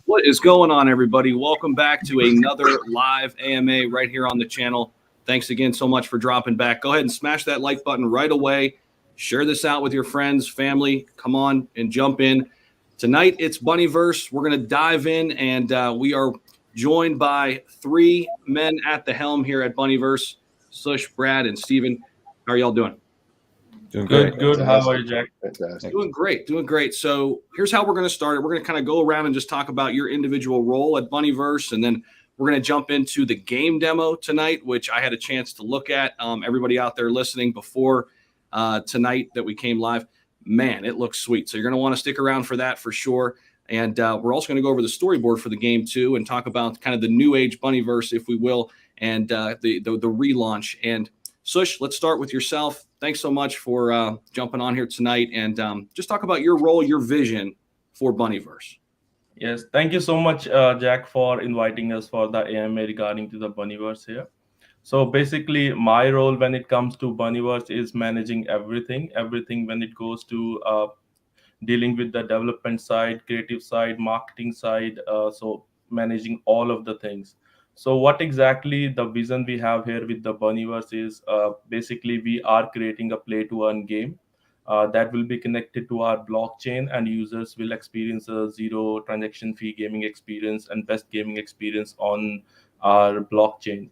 What is going on, everybody? Welcome back to another live AMA right here on the channel. Thanks again so much for dropping back. Go ahead and smash that like button right away. Share this out with your friends, family. Come on and jump in. Tonight, it's Bunnyverse. We're going to dive in, and we are joined by three men at the helm here at Bunnyverse, Sush, Brad, and Steven. How are y'all doing? Doing Good, great. good. How are you, Jack? Fantastic. Doing great. So here's how we're going to start it. We're going to kind of go around and just talk about your individual role at Bunnyverse, and then we're going to jump into the game demo tonight, which I had a chance to look at. Everybody out there listening before tonight that we came live, man, it looks sweet. So you're going to want to stick around for that for sure. And we're also going to go over the storyboard for the game too, and talk about kind of the new age Bunnyverse, if we will, and the relaunch. And Sush, let's start with yourself. Thanks so much for jumping on here tonight, and just talk about your role, your vision for Bunnyverse. Yes, thank you so much, Jack, for inviting us for the AMA regarding to the Bunnyverse here. So basically, my role when it comes to Bunnyverse is managing everything when it goes to dealing with the development side, creative side, marketing side, so managing all of the things. So what exactly the vision we have here with the Bunnyverse is basically we are creating a play to earn game that will be connected to our blockchain, and users will experience a zero transaction fee gaming experience and best gaming experience on our blockchain.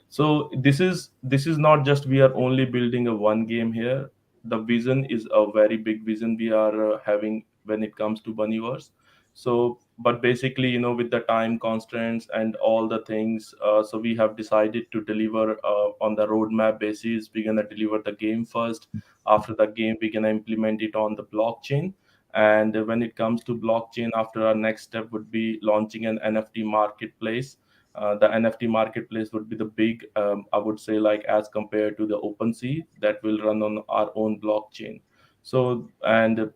So this is not just we are only building a one game here. The vision is a very big vision we are having when it comes to Bunnyverse. So but basically, with the time constraints and all the things, so we have decided to deliver on the roadmap basis. We're gonna deliver the game first. After the game, we're gonna implement it on the blockchain. And when it comes to blockchain, after our next step would be launching an NFT marketplace. The NFT marketplace would be the big, I would say, like as compared to the OpenSea, that will run on our own blockchain. So and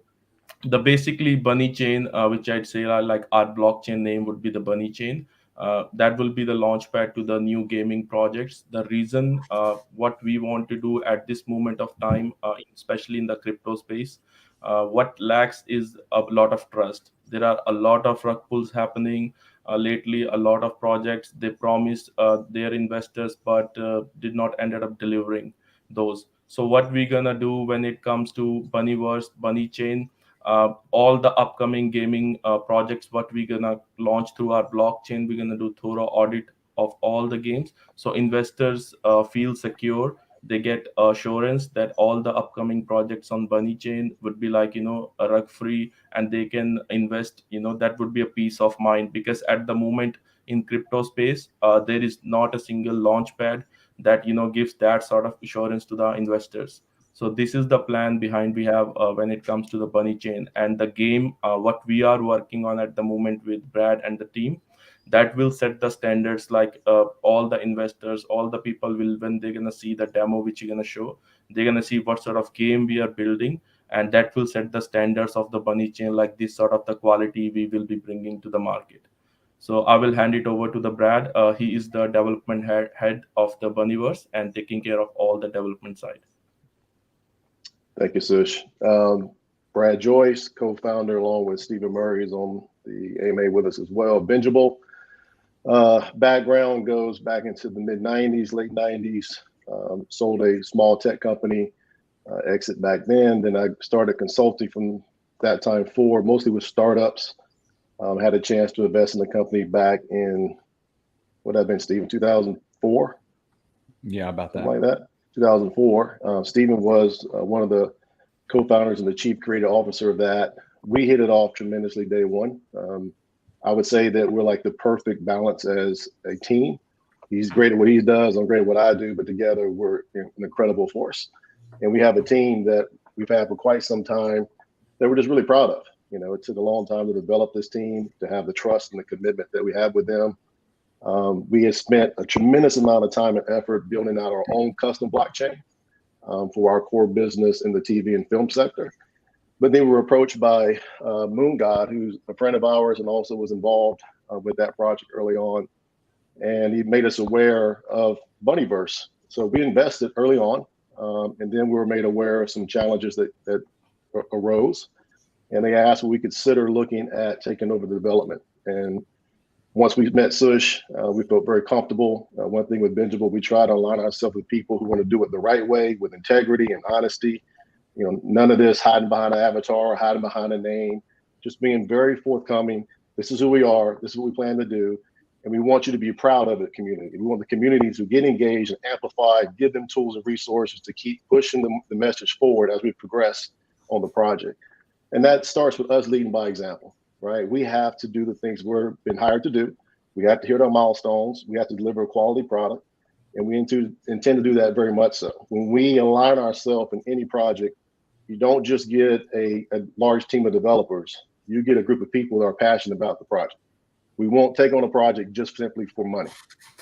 the basically Bunny chain, which I'd say like our blockchain name would be the Bunny chain. That will be the launch pad to the new gaming projects. The reason what we want to do at this moment of time, especially in the crypto space, what lacks is a lot of trust. There are a lot of rug pulls happening lately. A lot of projects they promised their investors, but did not ended up delivering those. So what we're gonna do when it comes to Bunnyverse, Bunny chain, all the upcoming gaming projects what we're gonna launch through our blockchain, we're gonna do thorough audit of all the games, so investors feel secure. They get assurance that all the upcoming projects on Bunny chain would be like a rug free, and they can invest. That would be a peace of mind, because at the moment in crypto space, there is not a single launch pad that gives that sort of assurance to the investors. So this is the plan behind we have when it comes to the Bunny chain and the game. What we are working on at the moment with Brad and the team, that will set the standards. Like all the investors, all the people will, when they're gonna see the demo which you're gonna show, they're gonna see what sort of game we are building, and that will set the standards of the Bunny chain. Like this sort of the quality we will be bringing to the market. So I will hand it over to the Brad. He is the development head of the Bunnyverse and taking care of all the development side. Thank you, Sush. Brad Joyce, co-founder, along with Stephen Murray, is on the AMA with us as well. Bingeable background goes back into the mid 90s, late 90s. Sold a small tech company, exit back then. Then I started consulting from that time forward, mostly with startups. Had a chance to invest in the company back in, what had been, Stephen, 2004? Yeah, about that. Something like that. 2004. Stephen was one of the co-founders and the chief creative officer of that. We hit it off tremendously day one. I would say that we're like the perfect balance as a team. He's great at what he does, I'm great at what I do, but together we're an incredible force. And we have a team that we've had for quite some time that we're just really proud of. It took a long time to develop this team, to have the trust and the commitment that we have with them. We have spent a tremendous amount of time and effort building out our own custom blockchain for our core business in the TV and film sector. But then we were approached by Moon God, who's a friend of ours and also was involved with that project early on. And he made us aware of Bunnyverse. So we invested early on, and then we were made aware of some challenges that arose. And they asked would we consider looking at taking over the development. And Once we met Sush, we felt very comfortable. One thing with Bingeable, we try to align ourselves with people who want to do it the right way, with integrity and honesty. You know, none of this hiding behind an avatar, hiding behind a name, just being very forthcoming. This is who we are. This is what we plan to do. And we want you to be proud of the community. We want the community to get engaged and amplify, give them tools and resources to keep pushing the message forward as we progress on the project. And that starts with us leading by example, right? We have to do the things we've been hired to do. We have to hit our milestones. We have to deliver a quality product. And we intend to do that very much so. When we align ourselves in any project, you don't just get a large team of developers. You get a group of people that are passionate about the project. We won't take on a project just simply for money.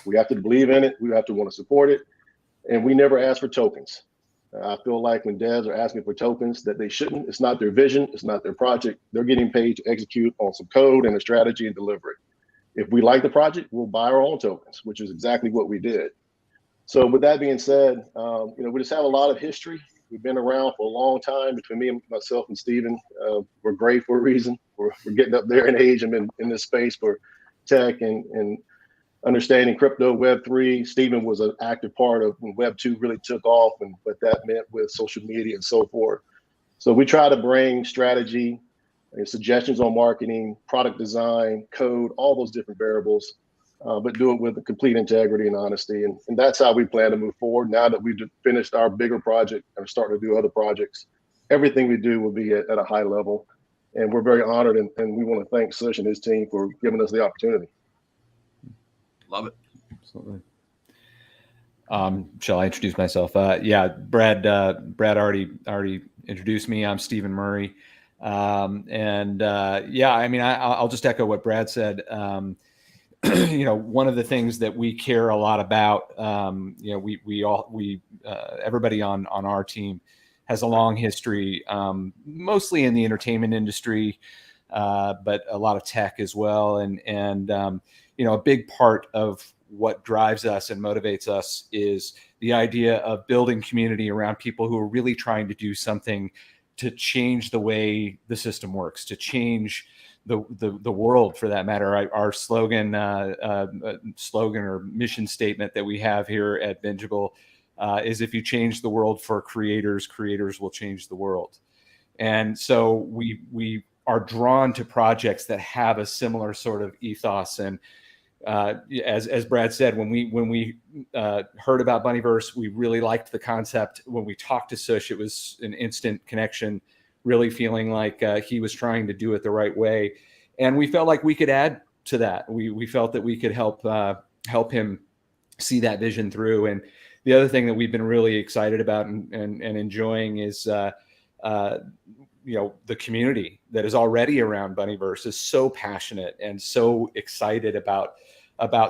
We have to believe in it. We have to want to support it. And we never ask for tokens. I feel like when devs are asking for tokens that they shouldn't, it's not their vision, it's not their project. They're getting paid to execute on some code and a strategy and deliver it. If we like the project, we'll buy our own tokens, which is exactly what we did. So with that being said, we just have a lot of history. We've been around for a long time. Between me and myself and Steven, we're great for a reason. We're getting up there in age and been in this space for tech and understanding crypto, Web3. Steven was an active part of when Web2 really took off and what that meant with social media and so forth. So we try to bring strategy and suggestions on marketing, product design, code, all those different variables, but do it with complete integrity and honesty. And that's how we plan to move forward. Now that we've finished our bigger project and are starting to do other projects, everything we do will be at a high level. And we're very honored, and we want to thank Sush and his team for giving us the opportunity. Love it. Absolutely. Shall I introduce myself? Yeah, Brad already introduced me. I'm Stephen Murray. Yeah, I mean, I'll just echo what Brad said. One of the things that we care a lot about, everybody on our team has a long history, mostly in the entertainment industry, but a lot of tech as well. And a big part of what drives us and motivates us is the idea of building community around people who are really trying to do something to change the way the system works, to change the world for that matter. Our slogan or mission statement that we have here at Bingeable is, if you change the world for creators, creators will change the world. And so we are drawn to projects that have a similar sort of ethos. And as Brad said, when we heard about Bunnyverse, we really liked the concept. When we talked to Sush, it was an instant connection, really feeling like he was trying to do it the right way. And we felt like we could add to that. We felt that we could help him see that vision through. And the other thing that we've been really excited about and enjoying is the community that is already around Bunnyverse is so passionate and so excited about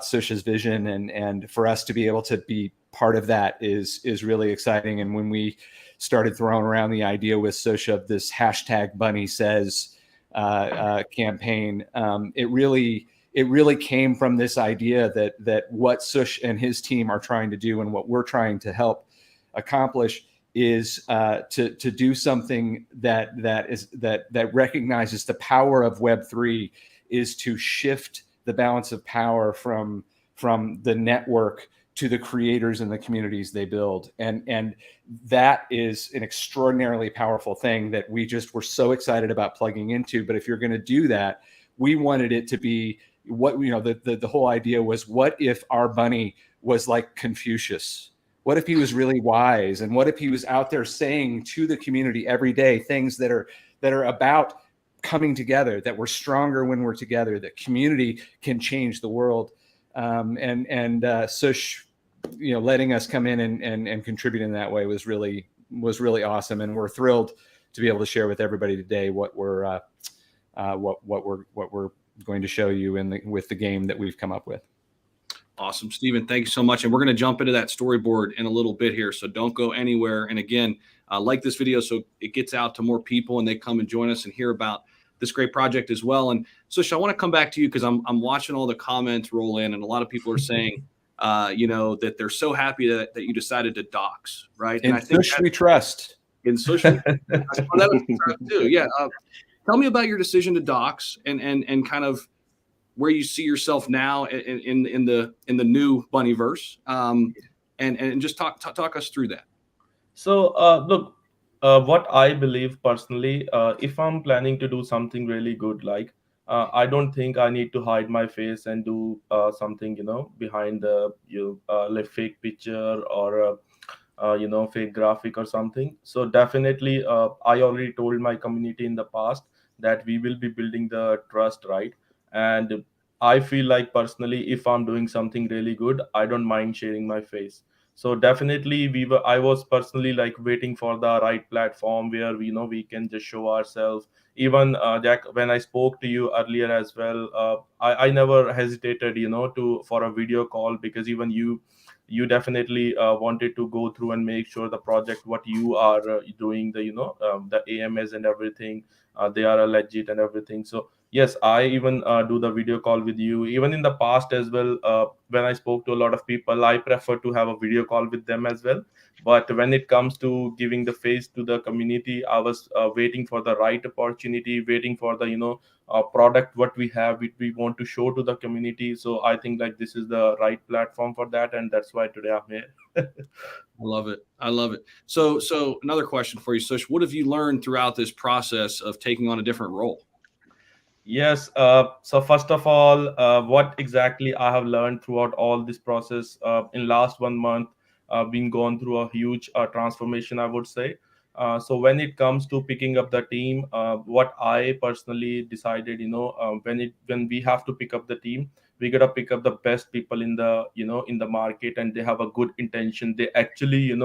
Sush's vision, and for us to be able to be part of that is really exciting. And when we started throwing around the idea with Sush of this hashtag Bunny Says campaign, it really came from this idea that what Sush and his team are trying to do and what we're trying to help accomplish is to do something that recognizes the power of Web3 is to shift the balance of power from the network to the creators and the communities they build. And that is an extraordinarily powerful thing that we just were so excited about plugging into. But if you're going to do that, we wanted it to be the whole idea was, what if our bunny was like Confucius? What if he was really wise? And what if he was out there saying to the community every day things that are about coming together, that we're stronger when we're together, that community can change the world. Sush, letting us come in and contribute in that way was really awesome. And we're thrilled to be able to share with everybody today what we're going to show you with the game that we've come up with. Awesome, Stephen. Thank you so much. And we're going to jump into that storyboard in a little bit here, so don't go anywhere. And again, like this video so it gets out to more people and they come and join us and hear about this great project as well. And Sush, I want to come back to you because I'm watching all the comments roll in, and a lot of people are saying, that they're so happy that you decided to dox, right? And I think Sush we trust. In Sush, we trust too. Yeah. Tell me about your decision to dox and kind of where you see yourself now in the new Bunnyverse, and just talk us through that. So, look, what I believe personally, if I'm planning to do something really good, like I don't think I need to hide my face and do something, behind the like fake picture or fake graphic or something. So definitely, I already told my community in the past that we will be building the trust, right? And I feel like personally, if I'm doing something really good, I don't mind sharing my face. So definitely I was personally like waiting for the right platform where we can just show ourselves. Even Jack, when I spoke to you earlier as well, I never hesitated to for a video call, because even you definitely wanted to go through and make sure the project what you are doing, the AMS and everything, they are legit and everything. So yes, I even do the video call with you. Even in the past as well, when I spoke to a lot of people, I prefer to have a video call with them as well. But when it comes to giving the face to the community, I was waiting for the right opportunity, waiting for the product what we have, we want to show to the community. So I think like this is the right platform for that, and that's why today I'm here. I love it. I love it. So another question for you, Sush. What have you learned throughout this process of taking on a different role? Yes. So first of all, what exactly I have learned throughout all this process in last 1 month, been gone through a huge transformation, I would say. So when it comes to picking up the team, what I personally decided, when we have to pick up the team, we gotta pick up the best people in the in the market, and they have a good intention. They actually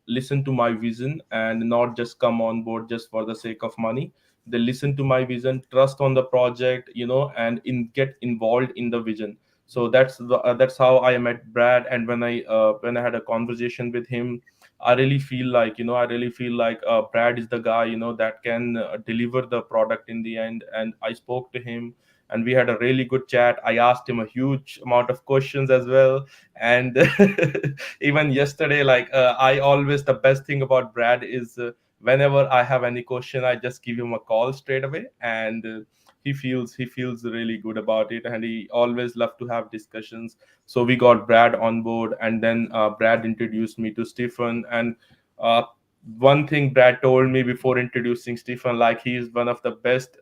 listen to my vision and not just come on board just for the sake of money. They listen to my vision, trust on the project, and get involved in the vision. So that's how I met Brad. And when I had a conversation with him, I really feel like Brad is the guy that can deliver the product in the end. And I spoke to him, and we had a really good chat. I asked him a huge amount of questions as well. And even yesterday, like I always, the best thing about Brad is whenever I have any question, I just give him a call straight away. And he feels really good about it, and he always love to have discussions. So we got Brad on board, and then Brad introduced me to Stephen. And uh, one thing Brad told me before introducing Stephen, like he is one of the best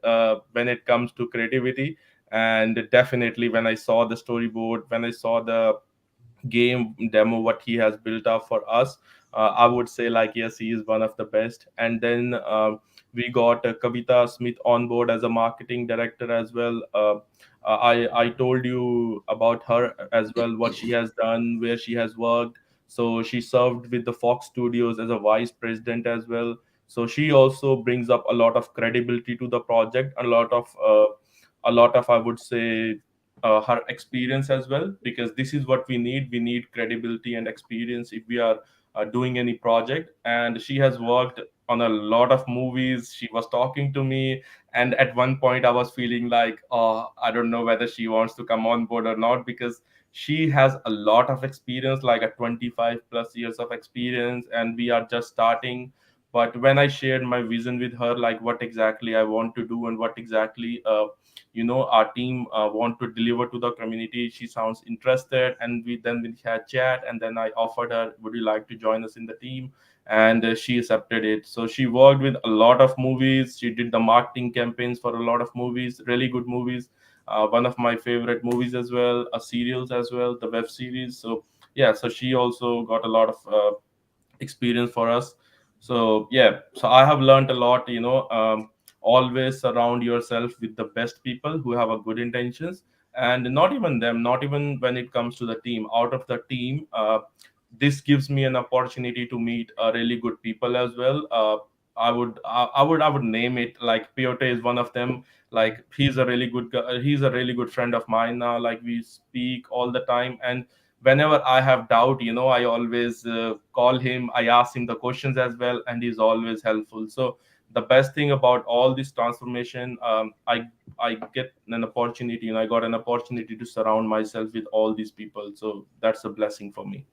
when it comes to creativity. And definitely, when I saw the storyboard, when I saw the game demo what he has built up for us, I would say like yes, he is one of the best. And then we got Kavita Smith on board as a marketing director as well. I told you about her as well, what she has done, where she has worked. So she served with the Fox Studios as a vice president as well. So she also brings up a lot of credibility to the project, a lot of I would say her experience as well, because this is what we need credibility and experience if we are doing any project. And she has worked on a lot of movies. She was talking to me, and at one point I was feeling like, oh, I don't know whether she wants to come on board or not, because she has a lot of experience, like a 25 plus years of experience, and we are just starting. But when I shared my vision with her, like what exactly I want to do and what exactly our team want to deliver to the community, she sounds interested. And we had chat, and then I offered her, would you like to join us in the team? And she accepted it. So she worked with a lot of movies. She did the marketing campaigns for a lot of movies, really good movies. One of my favorite movies as well, serials as well, the web series. So yeah, so she also got a lot of experience for us. So yeah, so I have learned a lot. Always surround yourself with the best people who have a good intentions. And not even when it comes to the team, out of the team, this gives me an opportunity to meet really good people as well. I would name it like Piotr is one of them. Like he's a really good guy, he's a really good friend of mine now. Like we speak all the time, and whenever I have doubt, I always call him, I ask him the questions as well, and he's always helpful. So the best thing about all this transformation, I get an opportunity, and I got an opportunity to surround myself with all these people. So that's a blessing for me.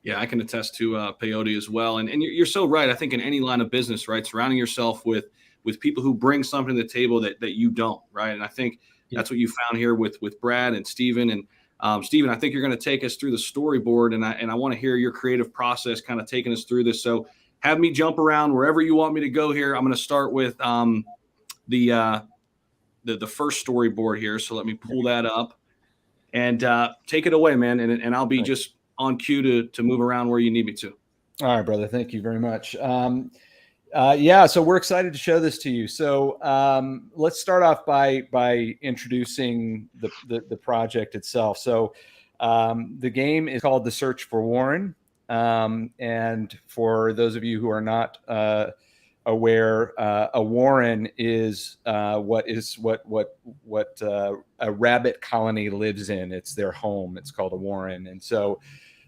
Yeah, I can attest to peyote as well. And you're so right. I think in any line of business, right, surrounding yourself with with people who bring something to the table that you don't, right? And I think that's what you found here with Brad and Steven. And Steven, I think you're going to take us through the storyboard, and I want to hear your creative process kind of taking us through this. So have me jump around wherever you want me to go here. I'm going to start with the first storyboard here. So let me pull that up and take it away, man. And I'll be just on cue to move around where you need me to. All right, brother. Thank you very much. Yeah, so we're excited to show this to you. So let's start off by introducing the project itself. So the game is called The Search for Warren. And for those of you who are not aware, a warren is what a rabbit colony lives in. It's their home. It's called a warren. And so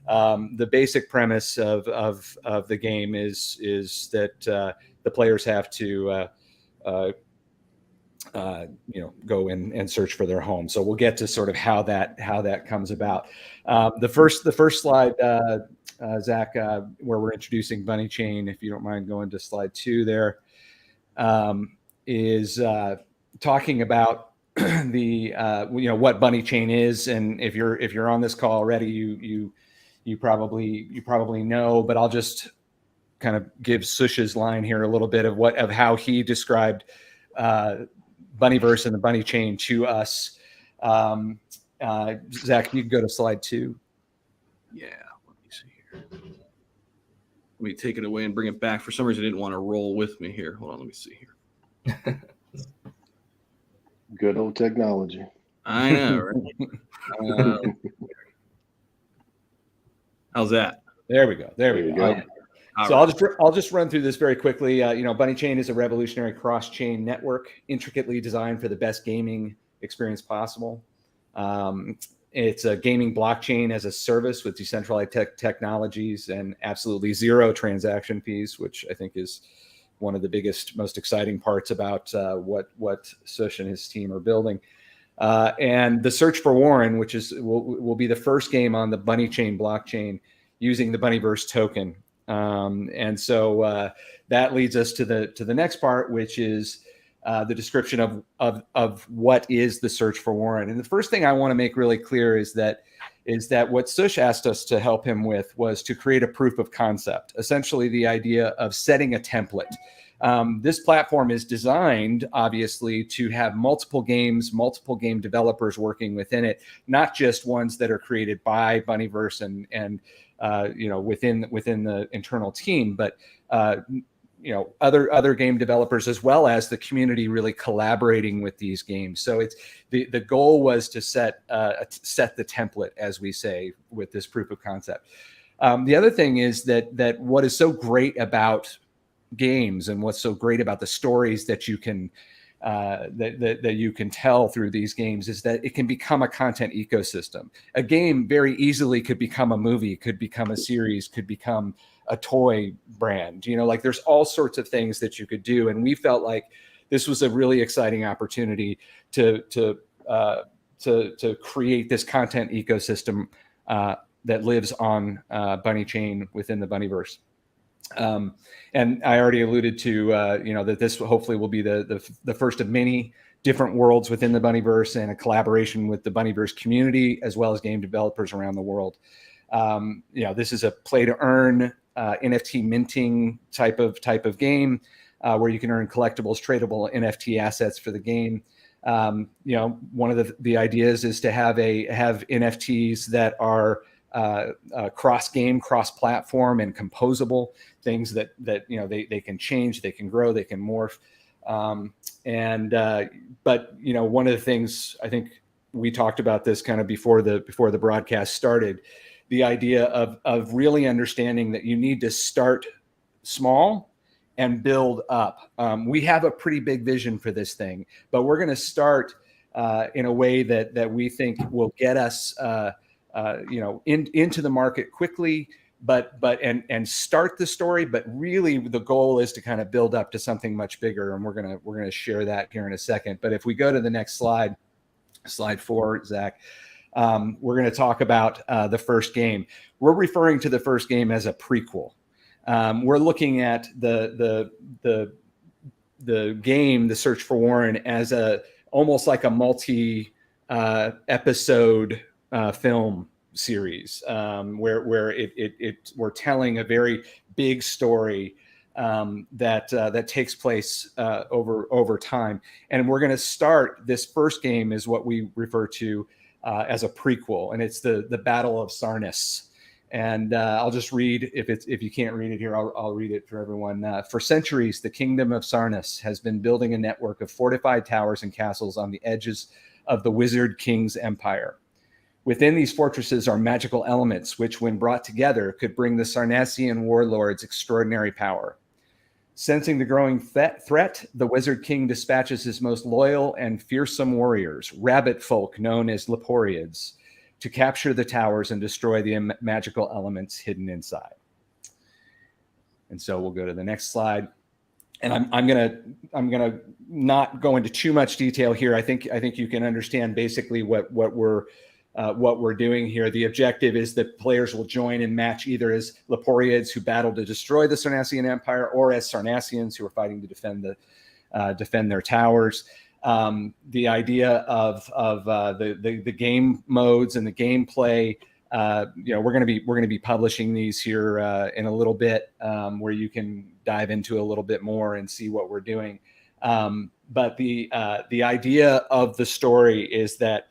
the basic premise of the game is that the players have to go in and search for their home. So we'll get to sort of how that comes about. The first slide, Zach, where we're introducing Bunny Chain, if you don't mind going to slide 2 there, is talking about the what Bunny Chain is. And if you're on this call already, you probably know, but I'll just kind of give Sush's line here a little bit of how he described Bunnyverse and the Bunny Chain to us. Zach, you can go to slide 2. Yeah, let me see here. Let me take it away and bring it back. For some reason, I didn't want to roll with me here. Hold on, let me see here. Good old technology. I know, right? How's that? There we go. There we go. So I'll just run through this very quickly. Bunny Chain is a revolutionary cross-chain network intricately designed for the best gaming experience possible. It's a gaming blockchain as a service with decentralized technologies and absolutely zero transaction fees, which I think is one of the biggest, most exciting parts about what Sush and his team are building. And the Search for Warren, which will be the first game on the Bunny Chain blockchain using the Bunnyverse token. And so that leads us to the next part, which is the description of what is the Search for Warren. And the first thing I want to make really clear is that what Sush asked us to help him with was to create a proof of concept, essentially the idea of setting a template. This platform is designed, obviously, to have multiple game developers working within it, not just ones that are created by Bunnyverse and within the internal team, but other game developers, as well as the community really collaborating with these games. So it's the goal was to set the template, as we say, with this proof of concept. The other thing is that what is so great about games and what's so great about the stories that you can that you can tell through these games is that it can become a content ecosystem. A game very easily could become a movie, could become a series, could become a toy brand. Like there's all sorts of things that you could do, and we felt like this was a really exciting opportunity to create this content ecosystem that lives on Bunny Chain within the Bunnyverse. And I already alluded to, that this hopefully will be the first of many different worlds within the Bunnyverse and a collaboration with the Bunnyverse community as well as game developers around the world. This is a play to earn NFT minting type of game where you can earn collectibles, tradable NFT assets for the game. One of the ideas is to have NFTs that are cross-game, cross-platform, and composable, things that they can change, they can grow, they can morph. But one of the things I think we talked about this kind of before the broadcast started, the idea of really understanding that you need to start small and build up. We have a pretty big vision for this thing, but we're going to start in a way that we think will get us into the market quickly, but start the story. But really, the goal is to kind of build up to something much bigger, and we're gonna share that here in a second. But if we go to the next slide 4, Zach, we're going to talk about the first game. We're referring to the first game as a prequel. We're looking at the game, The Search for Warren, as almost like a multi episode film series, where we're telling a very big story that takes place over time. And we're going to start, this first game is what we refer to as a prequel, and it's the Battle of Sarnas. And I'll just read, if you can't read it here, I'll read it for everyone. For centuries, the kingdom of Sarnas has been building a network of fortified towers and castles on the edges of the Wizard King's empire. Within these fortresses are magical elements, which, when brought together, could bring the Sarnassian warlords extraordinary power. Sensing the growing threat, the Wizard King dispatches his most loyal and fearsome warriors, rabbit folk known as Leporiids, to capture the towers and destroy the magical elements hidden inside. And so we'll go to the next slide. And I'm gonna not go into too much detail here. I think you can understand basically what we're doing here. The objective is that players will join and match either as Leporiids who battle to destroy the Sarnassian Empire, or as Sarnassians who are fighting to defend their towers. The idea of the game modes and the gameplay, we're going to be publishing these here in a little bit, where you can dive into a little bit more and see what we're doing. But the idea of the story is that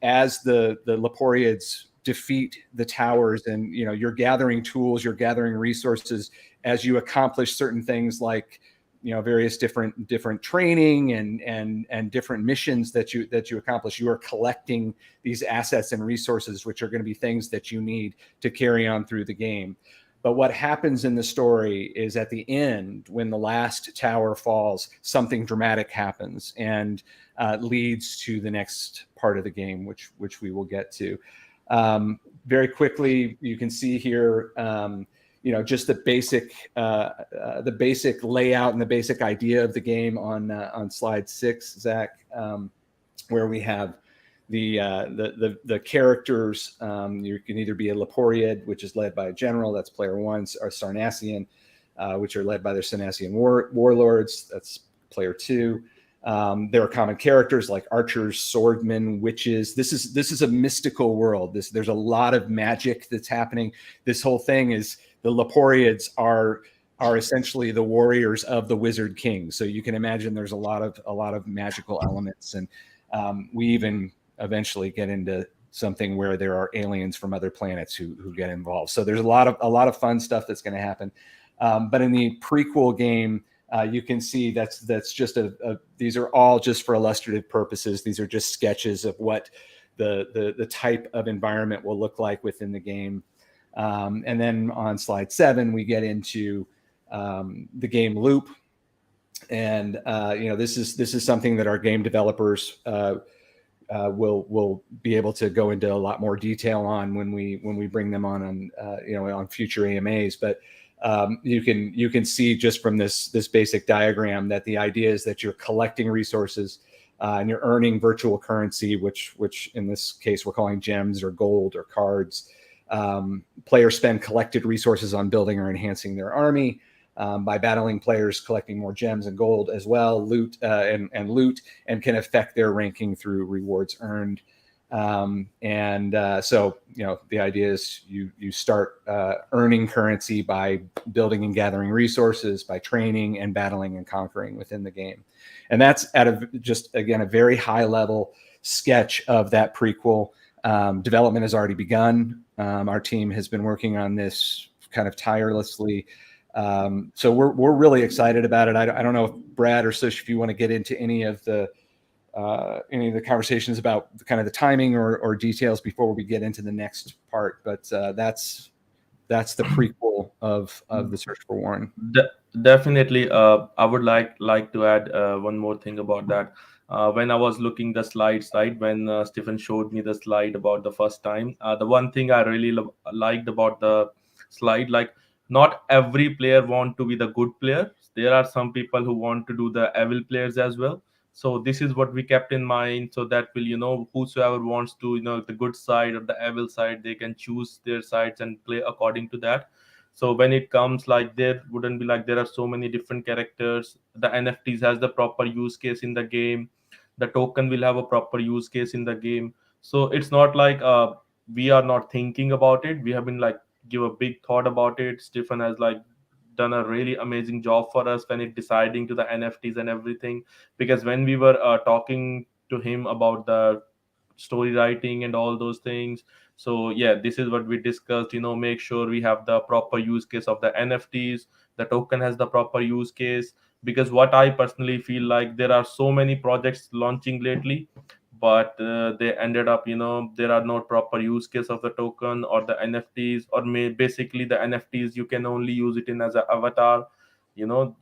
as the Leporiids defeat the towers, and you're gathering tools, you're gathering resources as you accomplish certain things like various different training and different missions that you accomplish. You are collecting these assets and resources, which are going to be things that you need to carry on through the game. But what happens in the story is, at the end, when the last tower falls, something dramatic happens and leads to the next part of the game, which we will get to. Very quickly, you can see here, just the basic layout and the basic idea of the game on slide 6, Zach, where we have the characters. You can either be a Leporiid, which is led by a general, that's player 1, or Sarnassian, which are led by their Sarnassian warlords, that's player 2. There are common characters like archers, swordmen, witches. This is a mystical world. There's a lot of magic that's happening. This whole thing is, the Leporiids are essentially the warriors of the Wizard King. So you can imagine there's a lot of magical elements, and we even eventually get into something where there are aliens from other planets who get involved. So there's a lot of fun stuff that's going to happen. But in the prequel game, you can see that's just these are all just for illustrative purposes. These are just sketches of what the type of environment will look like within the game. And then on slide 7, we get into the game loop, and this is something that our game developers will be able to go into a lot more detail on when we bring them on future AMAs. But you can see just from this basic diagram that the idea is that you're collecting resources and you're earning virtual currency, which in this case we're calling gems or gold or cards. Players spend collected resources on building or enhancing their army. By battling, players collecting more gems and gold as well, loot and can affect their ranking through rewards earned. So the idea is you start earning currency by building and gathering resources, by training and battling and conquering within the game. And that's at a very high level sketch of that prequel. Development has already begun. Our team has been working on this kind of tirelessly. So we're really excited about it. I don't know if Brad or Sush, if you want to get into any of the conversations about kind of the timing or details before we get into the next part. But that's the prequel of The Search for Warren. Definitely. I would like to add one more thing about that. When I was looking the slides, right, when Stephen showed me the slide about the first time, the one thing I really liked about the slide, like, not every player want to be the good player. There are some people who want to do the evil players as well. So this is what we kept in mind, so that will, whosoever wants to, the good side or the evil side, they can choose their sides and play according to that. So when it comes like, there wouldn't be like there are so many different characters. The NFTs has the proper use case in the game. The token will have a proper use case in the game. So it's not like we are not thinking about it. We have been like give a big thought about it. Stephen has like done a really amazing job for us when it deciding to the NFTs and everything. Because when we were talking to him about the story writing and all those things, so yeah, this is what we discussed. Make sure we have the proper use case of the NFTs. The token has the proper use case. Because what I personally feel like, there are so many projects launching lately, but they ended up, there are no proper use case of the token or the NFTs, or basically the NFTs you can only use it in as an avatar, you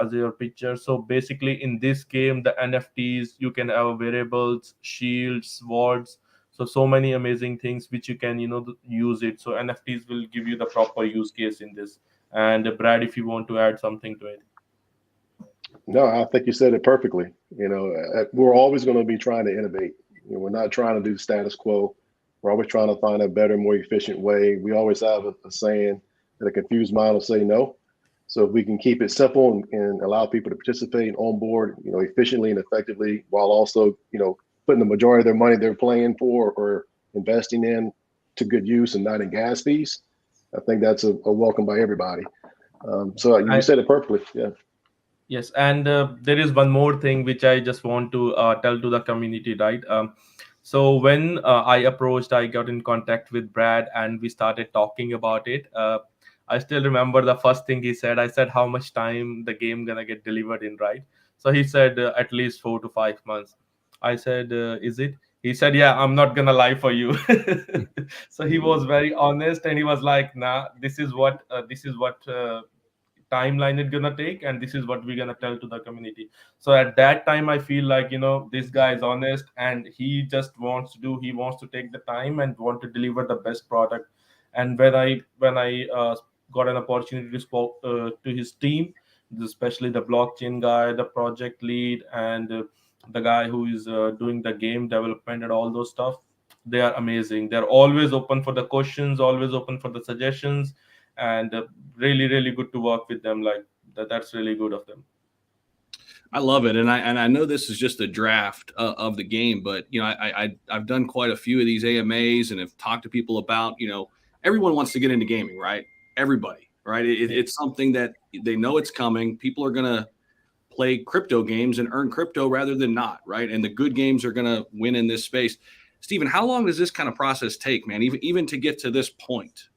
as your picture. So basically in this game, the NFTs, you can have variables, shields, swords, so many amazing things which you can use it. So NFTs will give you the proper use case in this. And Brad, if you want to add something to it. No, I think you said it perfectly. We're always going to be trying to innovate. We're not trying to do status quo. We're always trying to find a better, more efficient way. We always have a saying that a confused mind will say no. So if we can keep it simple and allow people to participate and on board, efficiently and effectively, while also, putting the majority of their money they're playing for or investing in to good use and not in gas fees, I think that's a welcome by everybody. So you said it perfectly. Yeah. Yes, and there is one more thing which I just want to tell to the community, right? So when I got in contact with Brad and we started talking about it. I still remember the first thing he said. I said, how much time the game gonna get delivered in, right? So he said at least 4 to 5 months. I said, is it? He said, yeah, I'm not gonna lie for you. So he was very honest, and he was like, nah, this is what timeline it's gonna take, and this is what we're gonna tell to the community. So at that time I feel like, this guy is honest, and he wants to take the time and want to deliver the best product. And when I got an opportunity to speak to his team, especially the blockchain guy, the project lead, and the guy who is doing the game development and all those stuff, they are amazing. They're always open for the questions, always open for the suggestions, and really really good to work with them. Like that's really good of them. I love it, and I know this is just a draft of the game, but I've done quite a few of these AMAs and have talked to people about, everyone wants to get into gaming, right? Everybody, right? It's something that they know it's coming. People are gonna play crypto games and earn crypto rather than not, right? And the good games are gonna win in this space. Stephen, how long does this kind of process take, man? Even to get to this point,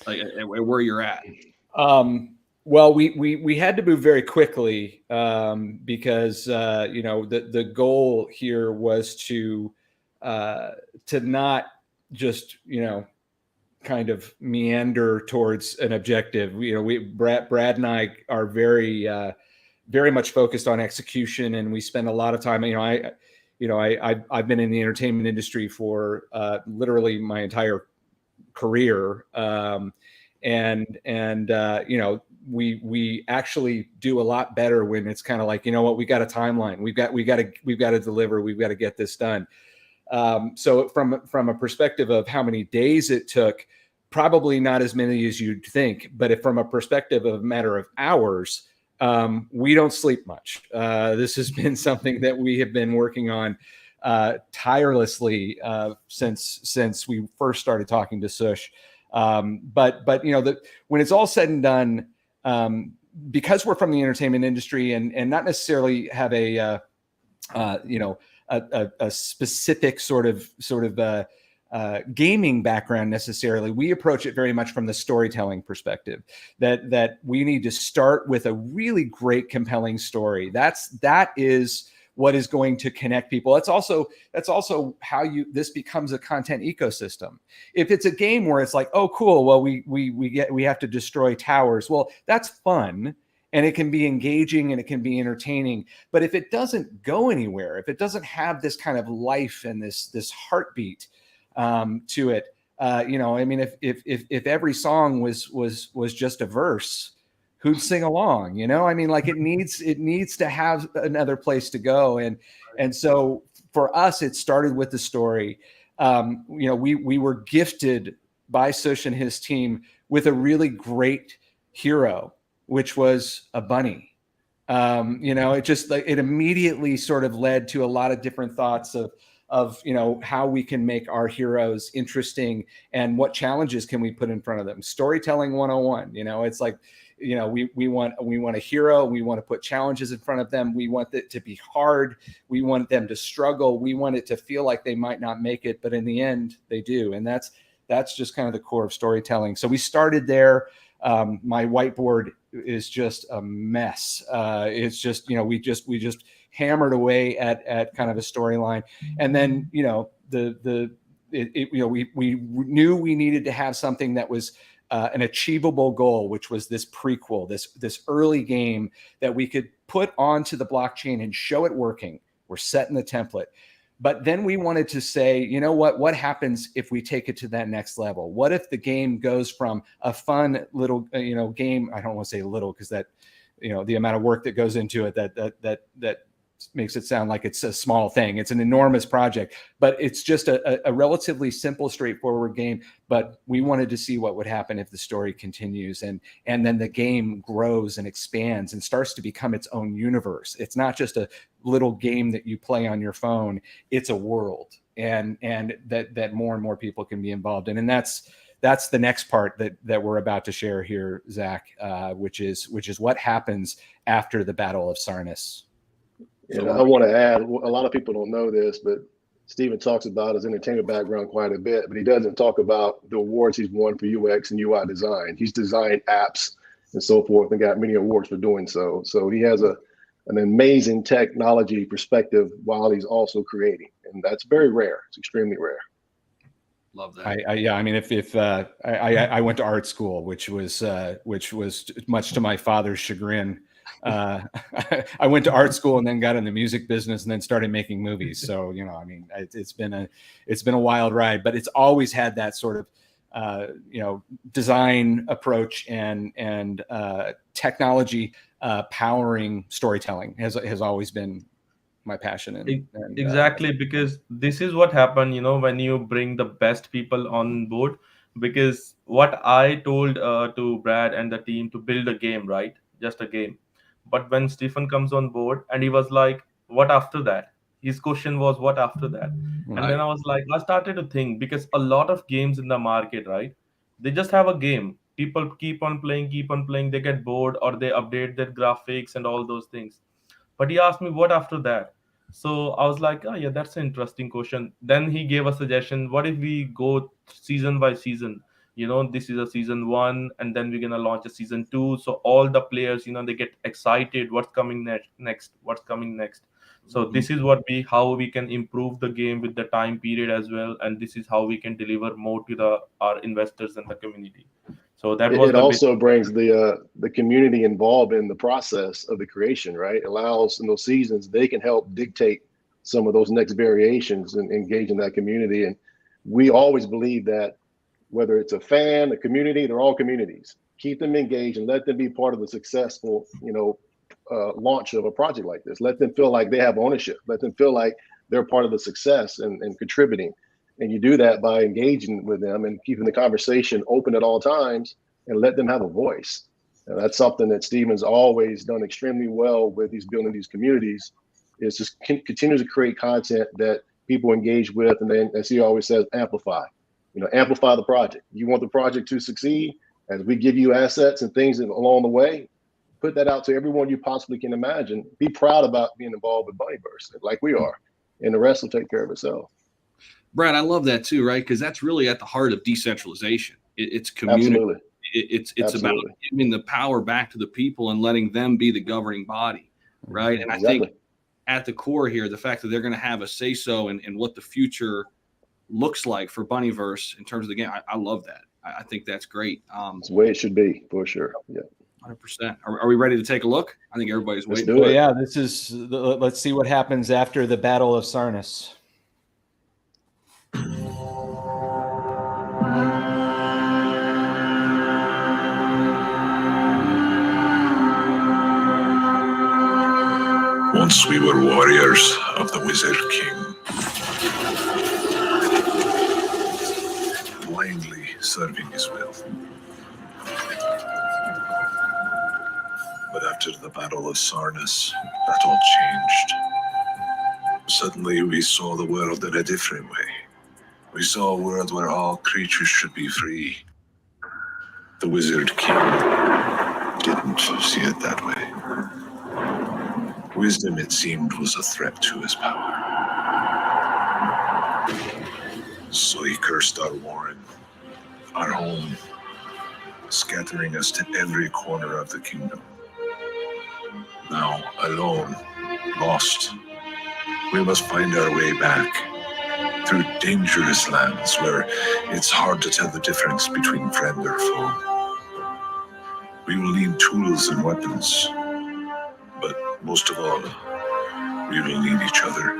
like where you're at? Well, we had to move very quickly because the goal here was to not just kind of meander towards an objective. Brad and I are very much focused on execution, and we spend a lot of time. I've been in the entertainment industry for literally my entire career, we actually do a lot better when it's kind of like, we got a timeline, we've got to deliver, we've got to get this done. So from a perspective of how many days it took, probably not as many as you'd think, but from a perspective of a matter of hours, we don't sleep much. This has been something that we have been working on tirelessly since we first started talking to Sush. But when it's all said and done, because we're from the entertainment industry and not necessarily have a specific sort of gaming background necessarily, we approach it very much from the storytelling perspective. That we need to start with a really great, compelling story. That is what is going to connect people. That's also how this becomes a content ecosystem. If it's a game where it's like, oh cool, well we have to destroy towers, well that's fun and it can be engaging and it can be entertaining. But if it doesn't go anywhere, if it doesn't have this kind of life and this heartbeat to it, if every song was just a verse, who'd sing along? It needs to have another place to go. And so for us, it started with the story. We were gifted by Sush and his team with a really great hero, which was a bunny. It immediately sort of led to a lot of different thoughts of how we can make our heroes interesting and what challenges can we put in front of them. Storytelling 101. It's like, we want a hero. We want to put challenges in front of them. We want it to be hard. We want them to struggle. We want it to feel like they might not make it, but in the end they do. And that's just kind of the core of storytelling. So we started there. My whiteboard is just a mess. It's just, we just hammered away at kind of a storyline. And then, we knew we needed to have something that was an achievable goal, which was this prequel, this early game that we could put onto the blockchain and show it working. We're setting the template. But then we wanted to say, what happens if we take it to that next level? What if the game goes from a fun little, game? I don't want to say little because that, the amount of work that goes into it, that makes it sound like it's a small thing. It's an enormous project, but it's just a relatively simple, straightforward game. But we wanted to see what would happen if the story continues, and then the game grows and expands and starts to become its own universe. It's not just a little game that you play on your phone. It's a world, and that more and more people can be involved in. And that's the next part that we're about to share here, Zach, which is what happens after the Battle of Sarnas. And I want to add, a lot of people don't know this, but Stephen talks about his entertainment background quite a bit, but he doesn't talk about the awards he's won for UX and UI design. He's designed apps and so forth and got many awards for doing so. So he has an amazing technology perspective while he's also creating. And that's very rare. It's extremely rare. Love that. I went to art school, which was much to my father's chagrin. I went to art school and then got in the music business and then started making movies. So, it's been a wild ride, but it's always had that sort of, design approach and technology powering storytelling has always been my passion. And exactly, because this is what happened, when you bring the best people on board. Because what I told to Brad and the team to build a game, right? Just a game. But when Stephen comes on board and he was like, what after that? His question was, what after that? Right. And then I started to think, because a lot of games in the market, right? They just have a game. People keep on playing, they get bored, or they update their graphics and all those things. But he asked me, what after that? So I was like, oh yeah, that's an interesting question. Then he gave a suggestion. What if we go season by season? This is a season 1, and then we're going to launch a season 2. So all the players, they get excited. What's coming next? What's coming next? So this is how we can improve the game with the time period as well. And this is how we can deliver more to our investors and the community. So that was it also brings the community involved in the process of the creation, right? It allows in those seasons, they can help dictate some of those next variations and engage in that community. And we always believe that whether it's a fan, a community, they're all communities. Keep them engaged and let them be part of the successful, launch of a project like this. Let them feel like they have ownership. Let them feel like they're part of the success and contributing. And you do that by engaging with them and keeping the conversation open at all times and let them have a voice. And that's something that Stephen's always done extremely well with. He's building these communities, is just continue to create content that people engage with. And then, as he always says, amplify. Amplify the project. You want the project to succeed, as we give you assets and things along the way, put that out to everyone you possibly can imagine. Be proud about being involved with Bunnyverse, like we are, and the rest will take care of itself. Brad, I love that too, right? Because that's really at the heart of decentralization. It's community. Absolutely. It's about giving the power back to the people and letting them be the governing body, right? And I think at the core here, the fact that they're going to have a say-so in what the future looks like for Bunnyverse in terms of the game, I love that. I think that's great. It's the way it should be, for sure. Yeah. 100%. Are we ready to take a look? I think everybody's waiting. Let's do it. Yeah, let's see what happens after the Battle of Sarnas. Once we were warriors of the Wizard King, blindly serving his will. After the Battle of Sarnas, that all changed. Suddenly we saw the world in a different way. We saw a world where all creatures should be free. The Wizard King didn't see it that way. Wisdom, it seemed, was a threat to his power. So he cursed our warren, our home, scattering us to every corner of the kingdom. Now, alone, lost, we must find our way back through dangerous lands where it's hard to tell the difference between friend or foe. We will need tools and weapons, but most of all, we will need each other.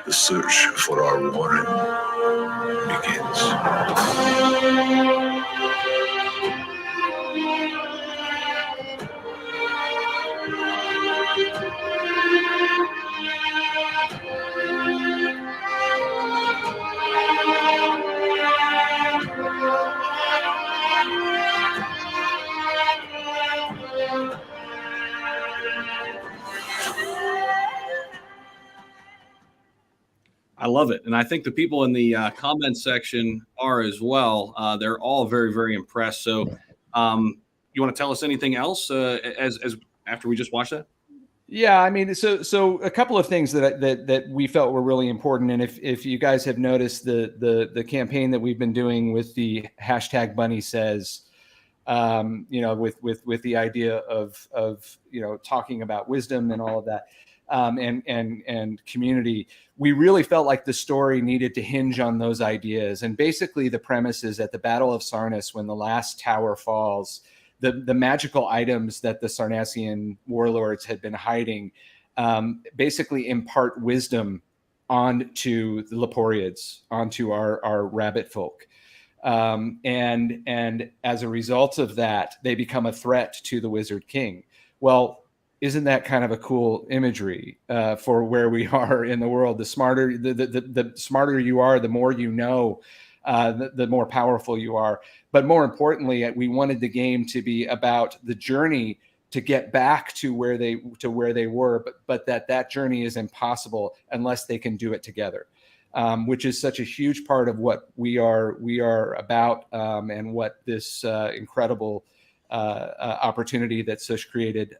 The search for our warren begins. I love it. And I think the people in the comment section are as well. They're all very, very impressed. So you want to tell us anything else as after we just watched that? Yeah, I mean, so a couple of things that we felt were really important, and if you guys have noticed the campaign that we've been doing with the hashtag Bunny Says, with the idea of talking about wisdom and all of that, and community, we really felt like the story needed to hinge on those ideas. And basically, the premise is at the Battle of Sarnas, when the last tower falls, the magical items that the Sarnassian warlords had been hiding basically impart wisdom onto the Leporiids, onto our rabbit folk. And as a result of that, they become a threat to the Wizard King. Well, isn't that kind of a cool imagery for where we are in the world? The smarter the smarter you are, the more you know, the more powerful you are. But more importantly, we wanted the game to be about the journey to get back to where they were, but that journey is impossible unless they can do it together, which is such a huge part of what we are about, and what this incredible opportunity that Sush created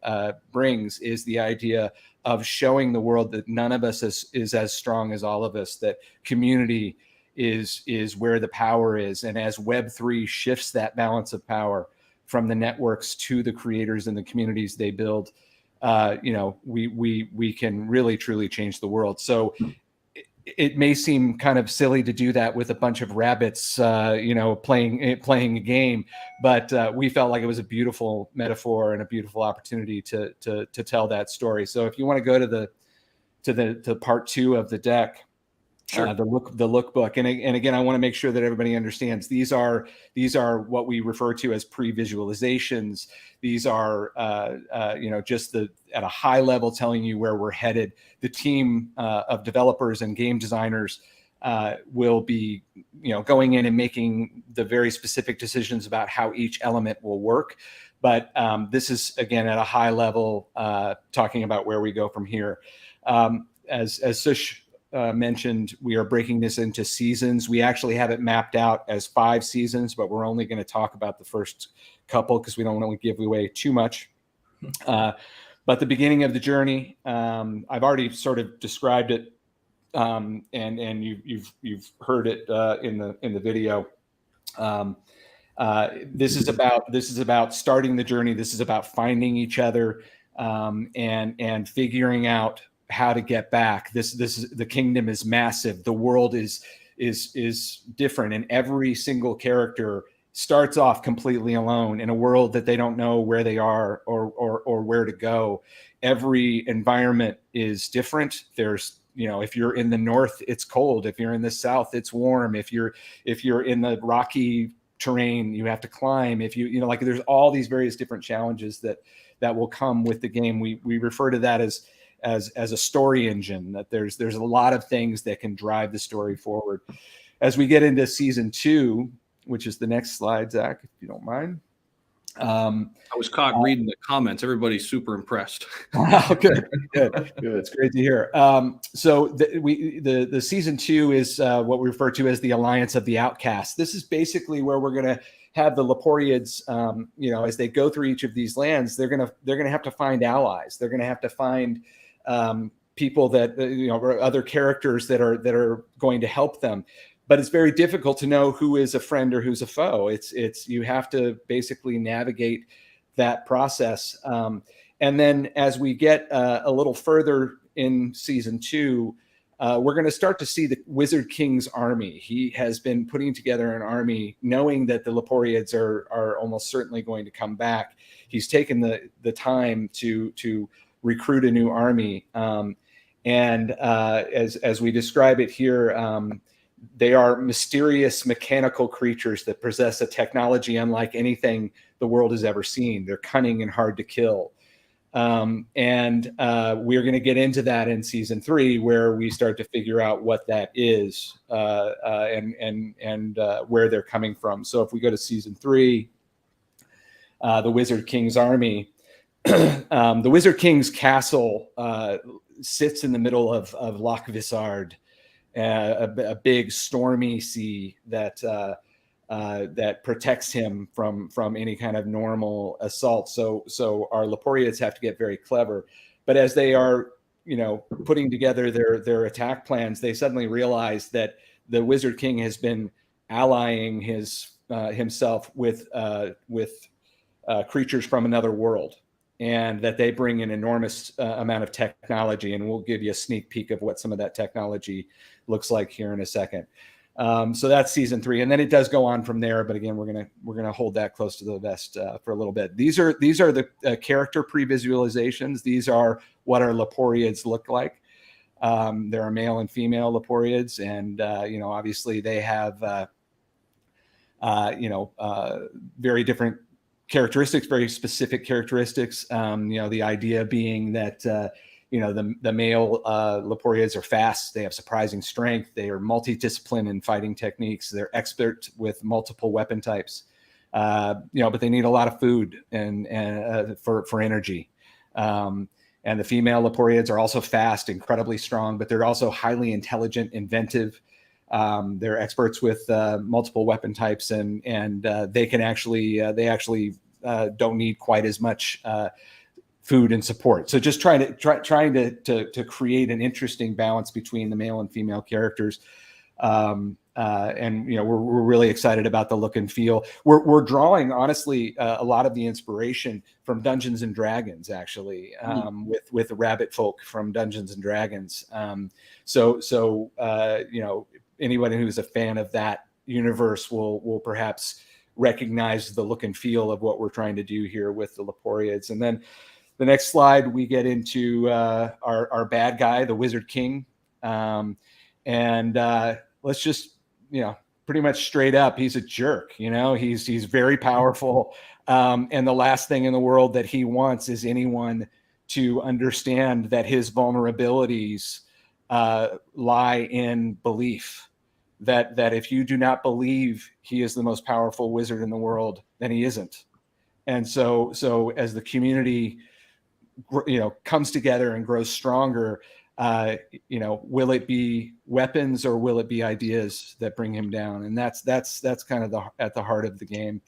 brings is the idea of showing the world that none of us is as strong as all of us, that community is where the power is. And as Web3 shifts that balance of power from the networks to the creators and the communities they build, we can really truly change the world. So it may seem kind of silly to do that with a bunch of rabbits, playing a game, but we felt like it was a beautiful metaphor and a beautiful opportunity to tell that story. So if you want to go to the part 2 of the deck, sure. The lookbook, and again, I want to make sure that everybody understands these are what we refer to as pre-visualizations. These are just at a high level telling you where we're headed. The team of developers and game designers will be going in and making the very specific decisions about how each element will work. But this is again at a high level talking about where we go from here. As Sush mentioned, we are breaking this into seasons. We actually have it mapped out as 5 seasons, but we're only going to talk about the first couple because we don't want to give away too much. But the beginning of the journey, I've already sort of described it, and you've heard it in the video. This is about starting the journey. This is about finding each other and figuring out how to get back. The kingdom is massive. The world is different, and every single character starts off completely alone in a world that they don't know where they are or where to go. Every environment is different. There's, if you're in the north, it's cold. If you're in the south, it's warm. If you're in the rocky terrain, you have to climb. If there's all these various different challenges that will come with the game. We refer to that as a story engine, that there's a lot of things that can drive the story forward. As we get into season 2, which is the next slide, Zach, if you don't mind. I was caught reading the comments. Everybody's super impressed. Wow, good. It's great to hear. So the season 2 is what we refer to as the Alliance of the Outcasts. This is basically where we're going to have the Leporiids, as they go through each of these lands, they're going to have to find allies. They're going to have to find people that or other characters that are going to help them. But it's very difficult to know who is a friend or who's a foe. It's you have to basically navigate that process. And then as we get a little further in season 2, we're going to start to see the Wizard King's army. He has been putting together an army, knowing that the Leporiids are almost certainly going to come back. He's taken the time to recruit a new army. And as we describe it here, they are mysterious mechanical creatures that possess a technology unlike anything the world has ever seen. They're cunning and hard to kill. And we're going to get into that in season 3, where we start to figure out what that is and where they're coming from. So if we go to season 3, the Wizard King's army, the Wizard King's castle sits in the middle of Loch Vissard, a big stormy sea that protects him from any kind of normal assault. So our Leporiids have to get very clever. But as they are, putting together their attack plans, they suddenly realize that the Wizard King has been allying himself with creatures from another world, and that they bring an enormous amount of technology. And we'll give you a sneak peek of what some of that technology looks like here in a second. So that's season 3, and then it does go on from there. But again, we're gonna hold that close to the vest for a little bit. These are the character pre-visualizations. These are what our Leporiids look like. There are male and female Leporiids, and obviously they have very different characteristics, very specific characteristics. The idea being that the male Leporiids are fast. They have surprising strength. They are multidisciplined in fighting techniques. They're expert with multiple weapon types. But they need a lot of food and for energy. And the female Leporiids are also fast, incredibly strong, but they're also highly intelligent, inventive. They're experts with multiple weapon types, and they can actually don't need quite as much food and support. So just trying to create an interesting balance between the male and female characters. And we're really excited about the look and feel. We're drawing, honestly, a lot of the inspiration from Dungeons and Dragons, actually, with the rabbit folk from Dungeons and Dragons. So anybody who's a fan of that universe will perhaps recognize the look and feel of what we're trying to do here with the Leporiids. And then the next slide, we get into our bad guy, the Wizard King. Let's just, pretty much straight up, he's a jerk. He's very powerful. And the last thing in the world that he wants is anyone to understand that his vulnerabilities lie in belief. That if you do not believe he is the most powerful wizard in the world, then he isn't. And so as the community, comes together and grows stronger, will it be weapons or will it be ideas that bring him down? And that's kind of at the heart of the game.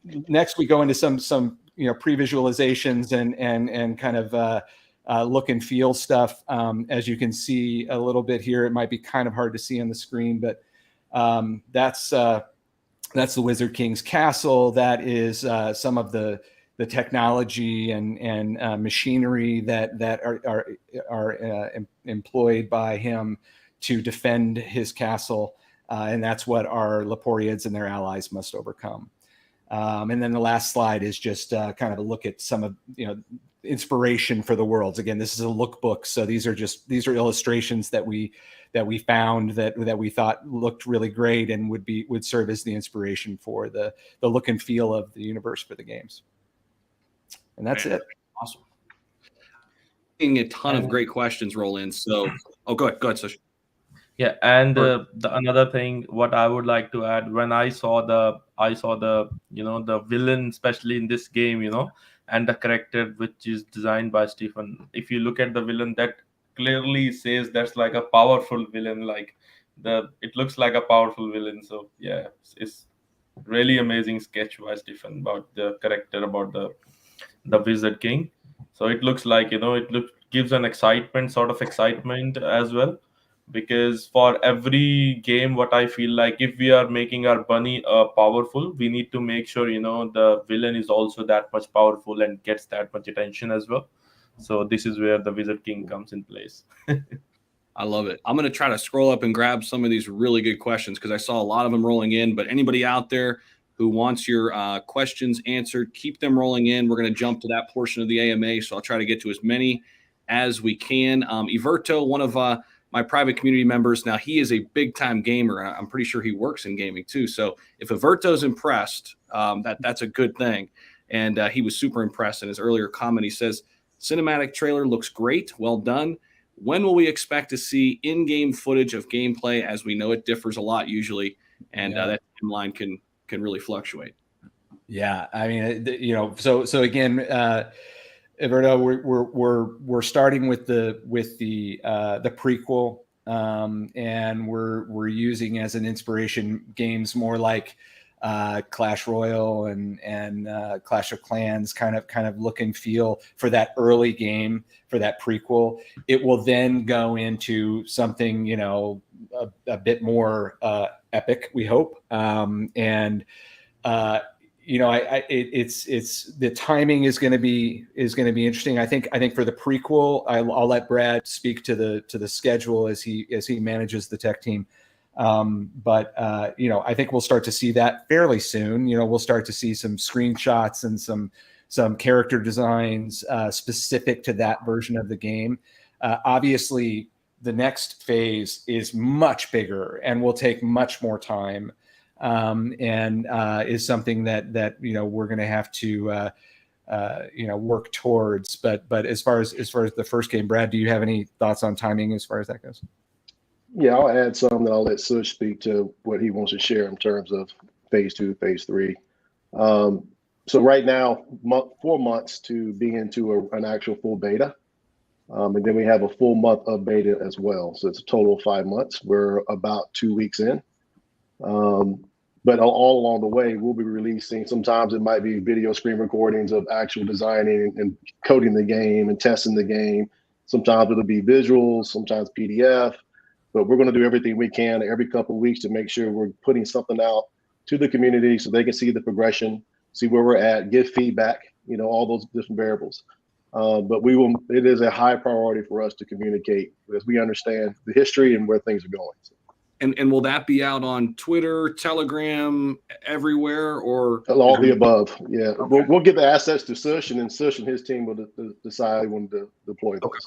Next, we go into some pre-visualizations and kind of look and feel stuff. As you can see a little bit here, it might be kind of hard to see on the screen, but that's the Wizard King's castle. That is some of the technology and machinery that are employed by him to defend his castle, and that's what our Leporiids and their allies must overcome. And then the last slide is just kind of a look at some of inspiration for the worlds. Again, this is a lookbook, so these are illustrations that we found that we thought looked really great and would serve as the inspiration for the look and feel of the universe for the games. And that's it. Awesome. Seeing a ton of great questions roll in. So, go ahead, Sush. Yeah, and the another thing, what I would like to add, when I saw the the villain, especially in this game, and the character which is designed by Stephen. If you look at the villain, that clearly says that's like a powerful villain. Like it looks like a powerful villain. So yeah, it's really amazing sketch by Stephen about the character, about the Wizard King. So it looks like gives an excitement as well, because for every game, what I feel like, if we are making our bunny powerful, we need to make sure the villain is also that much powerful and gets that much attention as well. So this is where the Wizard King comes in place. I love it. I'm going to try to scroll up and grab some of these really good questions because I saw a lot of them rolling in. But anybody out there who wants your questions answered, keep them rolling in. We're going to jump to that portion of the AMA, so I'll try to get to as many as we can. Iverto, one of my private community members, now he is a big-time gamer. I'm pretty sure he works in gaming too. So if Iverto's impressed, that's a good thing. And he was super impressed in his earlier comment. He says, cinematic trailer looks great. Well done. When will we expect to see in-game footage of gameplay? As we know, it differs a lot usually, and that timeline can really fluctuate. Yeah, I mean, so again, Everto, we're starting with the prequel, and we're using as an inspiration games more like Clash Royale and Clash of Clans kind of look and feel for that early game, for that prequel. It will then go into something a bit more epic, we hope, it's the timing is going to be interesting. I think for the prequel, I'll let Brad speak to the schedule as he manages the tech team. But I think we'll start to see that fairly soon. We'll start to see some screenshots and some character designs specific to that version of the game. Obviously, the next phase is much bigger and will take much more time, and is something that we're going to have to work towards. But as far as the first game, Brad, do you have any thoughts on timing as far as that goes? Yeah, I'll add some, that I'll let Sush speak to what he wants to share in terms of phase 2, phase 3. So right now, 4 months to be into an actual full beta. And then we have a full month of beta as well. So it's a total of 5 months. We're about 2 weeks in. But all along the way, we'll be releasing, sometimes it might be video screen recordings of actual designing and coding the game and testing the game. Sometimes it'll be visuals, sometimes PDF. But we're going to do everything we can every couple of weeks to make sure we're putting something out to the community so they can see the progression, see where we're at, give feedback, all those different variables. But it is a high priority for us to communicate because we understand the history and where things are going. And will that be out on Twitter, Telegram, everywhere, or all the above? Yeah, okay. We'll get the assets to Sush, and then Sush and his team will decide when to deploy those. Okay.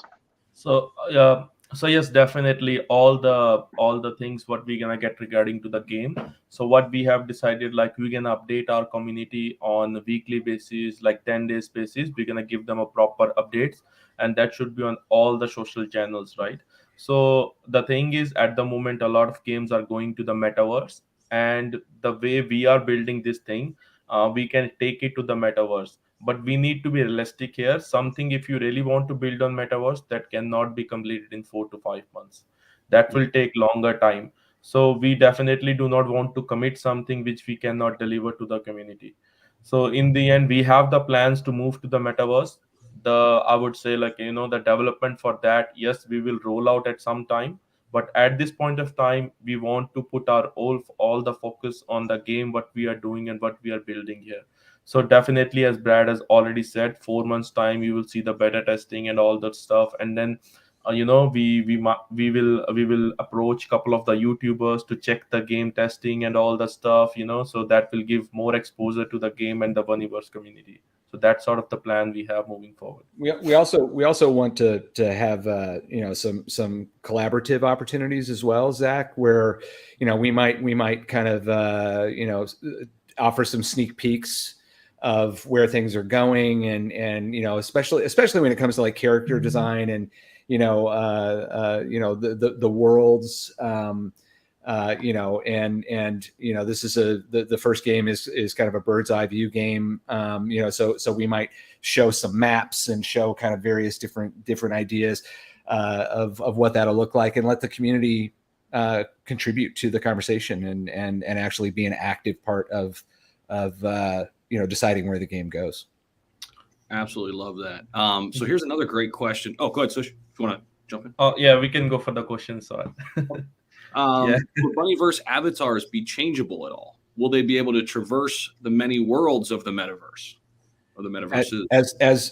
So yes, definitely all the things what we're gonna get regarding to the game. So what we have decided, like, we're gonna update our community on a weekly basis, like 10 days basis. We're gonna give them a proper updates, and that should be on all the social channels, right? So the thing is, at the moment, a lot of games are going to the metaverse, and the way we are building this thing, we can take it to the metaverse. But we need to be realistic here. Something, if you really want to build on metaverse, that cannot be completed in 4 to 5 months. That will take longer time. So we definitely do not want to commit something which we cannot deliver to the community. So in the end, we have the plans to move to the metaverse. I would say, like, the development for that, yes, we will roll out at some time. But at this point of time, we want to put our all the focus on the game, what we are doing and what we are building here. So definitely, as Brad has already said, 4 months time, you will see the beta testing and all that stuff. And then, we will approach a couple of the YouTubers to check the game testing and all the stuff, so that will give more exposure to the game and the Bunnyverse community. So that's sort of the plan we have moving forward. We also want to have some collaborative opportunities as well, Zach, where we might kind of offer some sneak peeks of where things are going, and especially when it comes to like character design the worlds, this is the first game is kind of a bird's eye view game. So we might show some maps and show kind of various different ideas of what that'll look like, and let the community contribute to the conversation and actually be an active part of deciding where the game goes. Absolutely love that. So here's another great question. Oh, go ahead, Sush, if you want to jump in. Oh yeah, we can go for the questions. Sorry. Will Bunnyverse avatars be changeable at all? Will they be able to traverse the many worlds of the metaverse or the metaverses?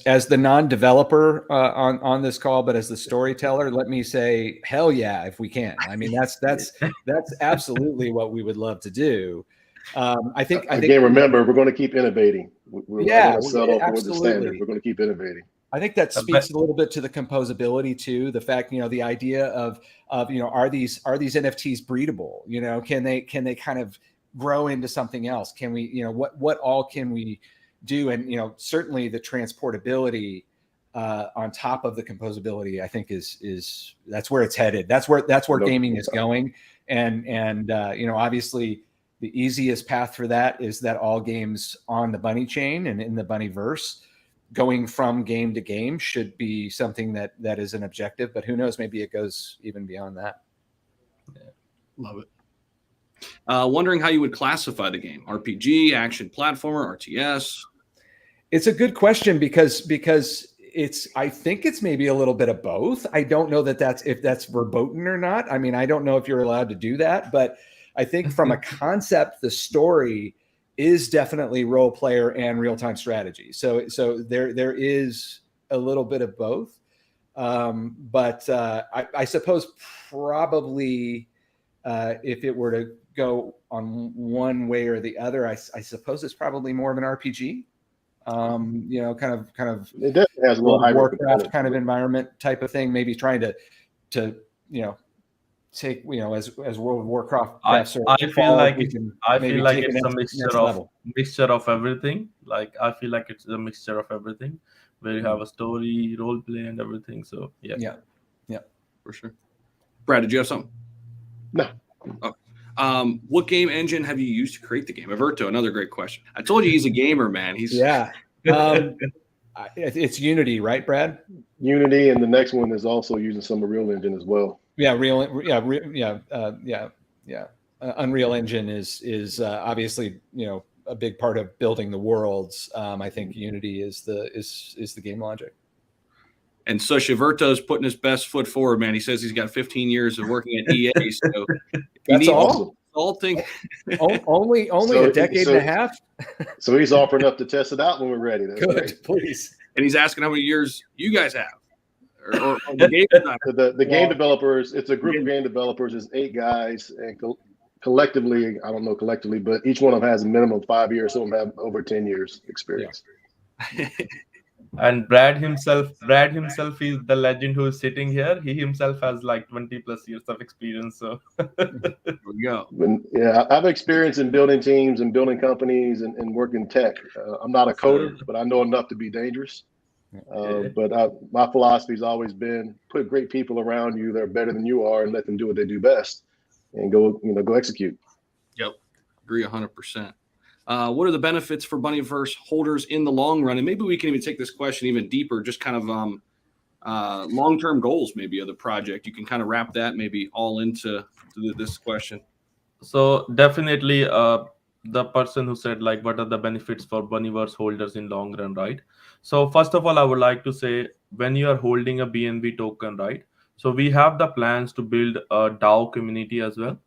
As the non-developer on this call, but as the storyteller, let me say, hell yeah, if we can. I mean, that's absolutely what we would love to do. I think again, remember, we're going to keep innovating. We're going to settle for the standard. We're going to keep innovating. I think that speaks a little bit to the composability too. The fact, the idea of are these NFTs breedable? Can they kind of grow into something else? Can we, what all can we do? And certainly the transportability on top of the composability, I think is that's where it's headed. That's where gaming is going. And obviously the easiest path for that is that all games on the Bunny chain and in the Bunnyverse, going from game to game, should be something that is an objective, but who knows, maybe it goes even beyond that. Yeah. Love it. Wondering how you would classify the game: RPG, action platformer, RTS? It's a good question because I think it's maybe a little bit of both. I don't know if that's verboten or not. I mean, I don't know if you're allowed to do that, but I think from a concept, the story is definitely role player and real-time strategy. So there is a little bit of both. But I suppose probably if it were to go on one way or the other, I suppose it's probably more of an RPG. Kind of it definitely has a little Warcraft kind of environment type of thing, maybe trying to take, as World of Warcraft. I feel like it's a mixture of everything. Like I feel like it's a mixture of everything, where you have a story, role play, and everything. So yeah, for sure. Brad, did you have something? No. Okay. What game engine have you used to create the game? Averto, another great question. I told you he's a gamer, man. It's Unity, right, Brad? Unity, and the next one is also using some Unreal Engine as well. Unreal Engine is obviously a big part of building the worlds. I think Unity is the game logic. And so Shiverto's putting his best foot forward, man. He says he's got 15 years of working at EA. So that's all. Only a decade and a half. So he's offering up to test it out when we're ready. That's good, great. Please. And he's asking how many years you guys have. Or the game the game developers, it's a group of game developers. It's 8 guys, and collectively, I don't know collectively, but each one of them has a minimum of 5 years. Some of them have over 10 years experience. Yeah. And Brad himself is the legend who is sitting here. He himself has like 20 plus years of experience. So there we go. Yeah, I've experience in building teams and building companies and working tech. I'm not a coder, but I know enough to be dangerous. But my philosophy has always been put great people around you that are better than you are and let them do what they do best and go execute. Yep. Agree 100%. What are the benefits for Bunnyverse holders in the long run? And maybe we can even take this question even deeper, just kind of long-term goals maybe of the project. You can kind of wrap that maybe all into this question. So definitely the person who said like, what are the benefits for Bunnyverse holders in long run, right? So first of all, I would like to say when you are holding a BNB token, right? So we have the plans to build a DAO community as well.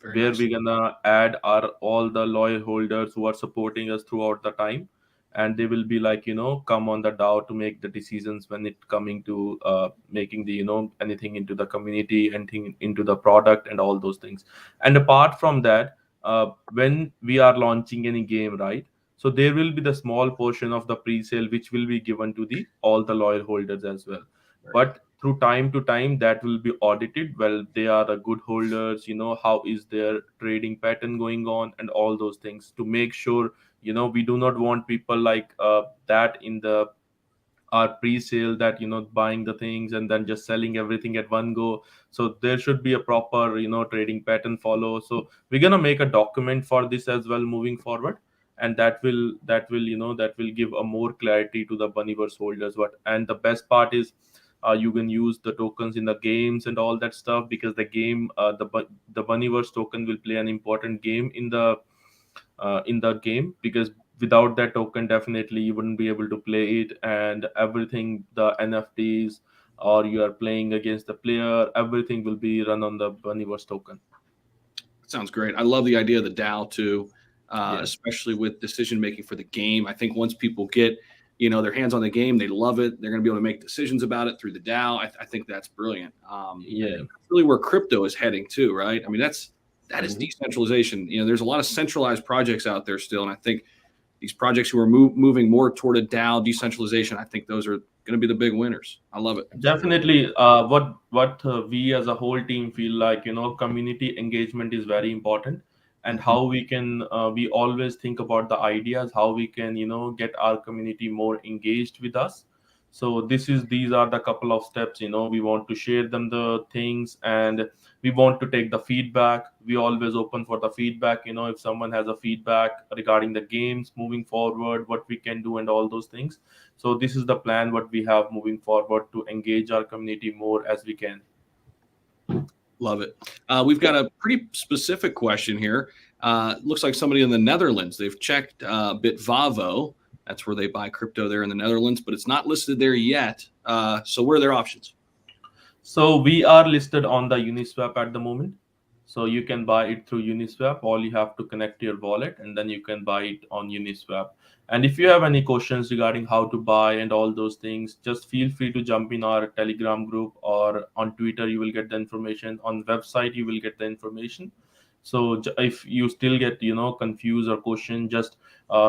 Where we're gonna add all the loyal holders who are supporting us throughout the time, and they will be like come on the DAO to make the decisions when it coming to making the anything into the community, anything into the product, and all those things. And apart from that, when we are launching any game, right? So there will be the small portion of the pre-sale which will be given to all the loyal holders as well. Right. But through time to time, that will be audited. Well, they are the good holders, how is their trading pattern going on and all those things to make sure, we do not want people like that in the are pre-sale, that buying the things and then just selling everything at one go. So there should be a proper trading pattern follow. So we're going to make a document for this as well moving forward, and that will give a more clarity to the Bunnyverse holders. What and the best part is, you can use the tokens in the games and all that stuff, because the game, the Bunnyverse token will play an important game in the game, because without that token definitely you wouldn't be able to play it, and everything, the NFTs, or you are playing against the player, everything will be run on the Bunnyverse token. Sounds great. I love the idea of the DAO too, Yeah. especially with decision making for the game. I think once people get their hands on the game, they love it. They're going to be able to make decisions about it through the DAO. I think that's brilliant. Yeah. That's really where crypto is heading too, right? I mean, that is Mhm. decentralization. There's a lot of centralized projects out there still, and I think these projects who are moving more toward a DAO decentralization, I think those are going to be the big winners. I love it. Definitely. What we as a whole team feel like, community engagement is very important, and how we can we always think about the ideas, how we can get our community more engaged with us. So these are the couple of steps. We want to share them the things, and we want to take the feedback. We always open for the feedback. If someone has a feedback regarding the games moving forward, what we can do and all those things. So this is the plan what we have moving forward to engage our community more as we can. Love it. We've got a pretty specific question here. Looks like somebody in the Netherlands. They've checked Bitvavo. That's where they buy crypto there in the Netherlands, but it's not listed there yet. So what are their options? So we are listed on the Uniswap at the moment. So you can buy it through Uniswap. All you have to connect your wallet, and then you can buy it on Uniswap. And if you have any questions regarding how to buy and all those things, just feel free to jump in our Telegram group, or on Twitter you will get the information. On website you will get the information. So if you still get confused or question, just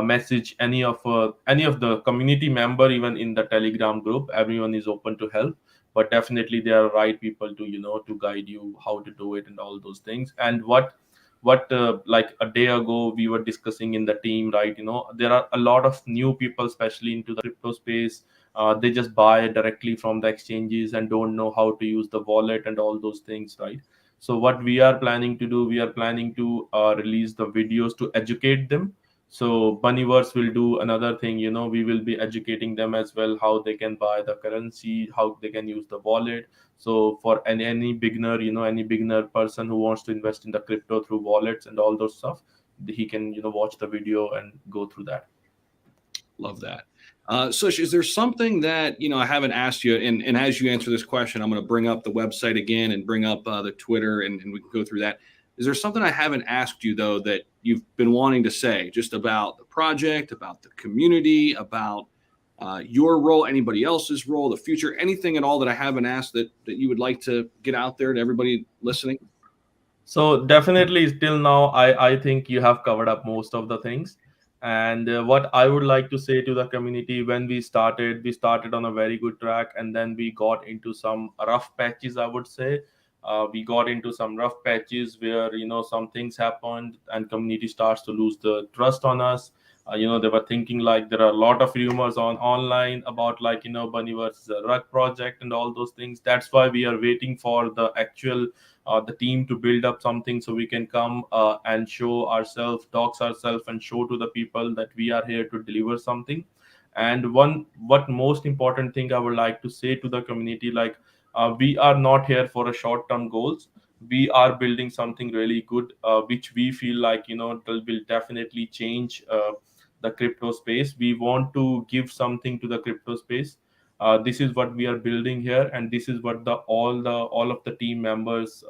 message any of the community member, even in the Telegram group. Everyone is open to help, but definitely there are right people to to guide you how to do it and all those things. And what like a day ago we were discussing in the team, right? There are a lot of new people, especially into the crypto space. They just buy directly from the exchanges and don't know how to use the wallet and all those things, right? So what we are planning to do, we are planning to release the videos to educate them. So Bunnyverse will do another thing. We will be educating them as well, how they can buy the currency, how they can use the wallet. So for any beginner, any beginner person who wants to invest in the crypto through wallets and all those stuff, he can watch the video and go through that. Love that. Sush, is there something that I haven't asked you, and as you answer this question, I'm going to bring up the website again and bring up the Twitter, and we can go through that. Is there something I haven't asked you, though, that you've been wanting to say, just about the project, about the community, about your role, anybody else's role, the future, anything at all that I haven't asked that you would like to get out there to everybody listening? So definitely, till now, I think you have covered up most of the things. And what I would like to say to the community, when we started on a very good track, and then we got into some rough patches, I would say. We got into some rough patches where some things happened, and community starts to lose the trust on us. They were thinking like there are a lot of rumors online about like Bunnyverse rug project and all those things. That's why we are waiting for the actual the team to build up something, so we can come and show ourselves, dox ourselves, and show to the people that we are here to deliver something. And what most important thing I would like to say to the community, like we are not here for a short term goals. We are building something really good, which we feel like will definitely change the crypto space. We want to give something to the crypto space. This is what we are building here, and this is what all of the team members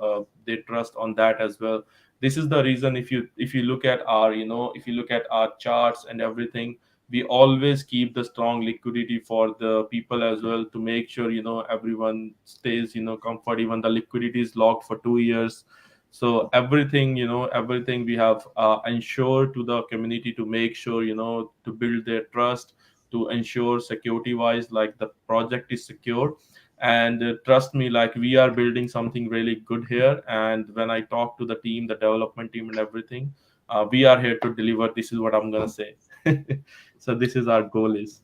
they trust on that as well. This is the reason, if you look at our if you look at our charts and everything, we always keep the strong liquidity for the people as well, to make sure everyone stays comfort. Even the liquidity is locked for 2 years. So everything we have ensured to the community, to make sure to build their trust, to ensure security wise, like the project is secure. And trust me, like we are building something really good here. And when I talk to the team, the development team and everything, we are here to deliver. This is what I'm gonna say. So this is our goal is.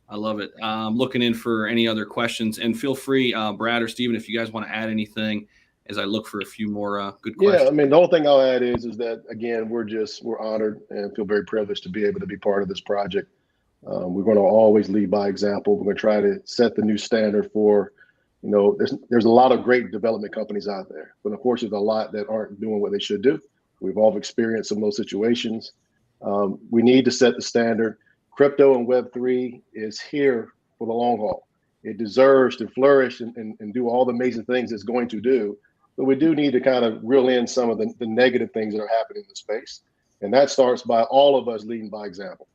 I love it. Looking in for any other questions, and feel free, Brad or Steven, if you guys want to add anything as I look for a few more good questions. Yeah, I mean, the only thing I'll add is that, again, we're honored and feel very privileged to be able to be part of this project. We're going to always lead by example. We're going to try to set the new standard for, there's a lot of great development companies out there, but of course, there's a lot that aren't doing what they should do. We've all experienced some of those situations. We need to set the standard. Crypto and Web3 is here for the long haul. It deserves to flourish and do all the amazing things it's going to do. But we do need to kind of reel in some of the negative things that are happening in the space. And that starts by all of us leading by example.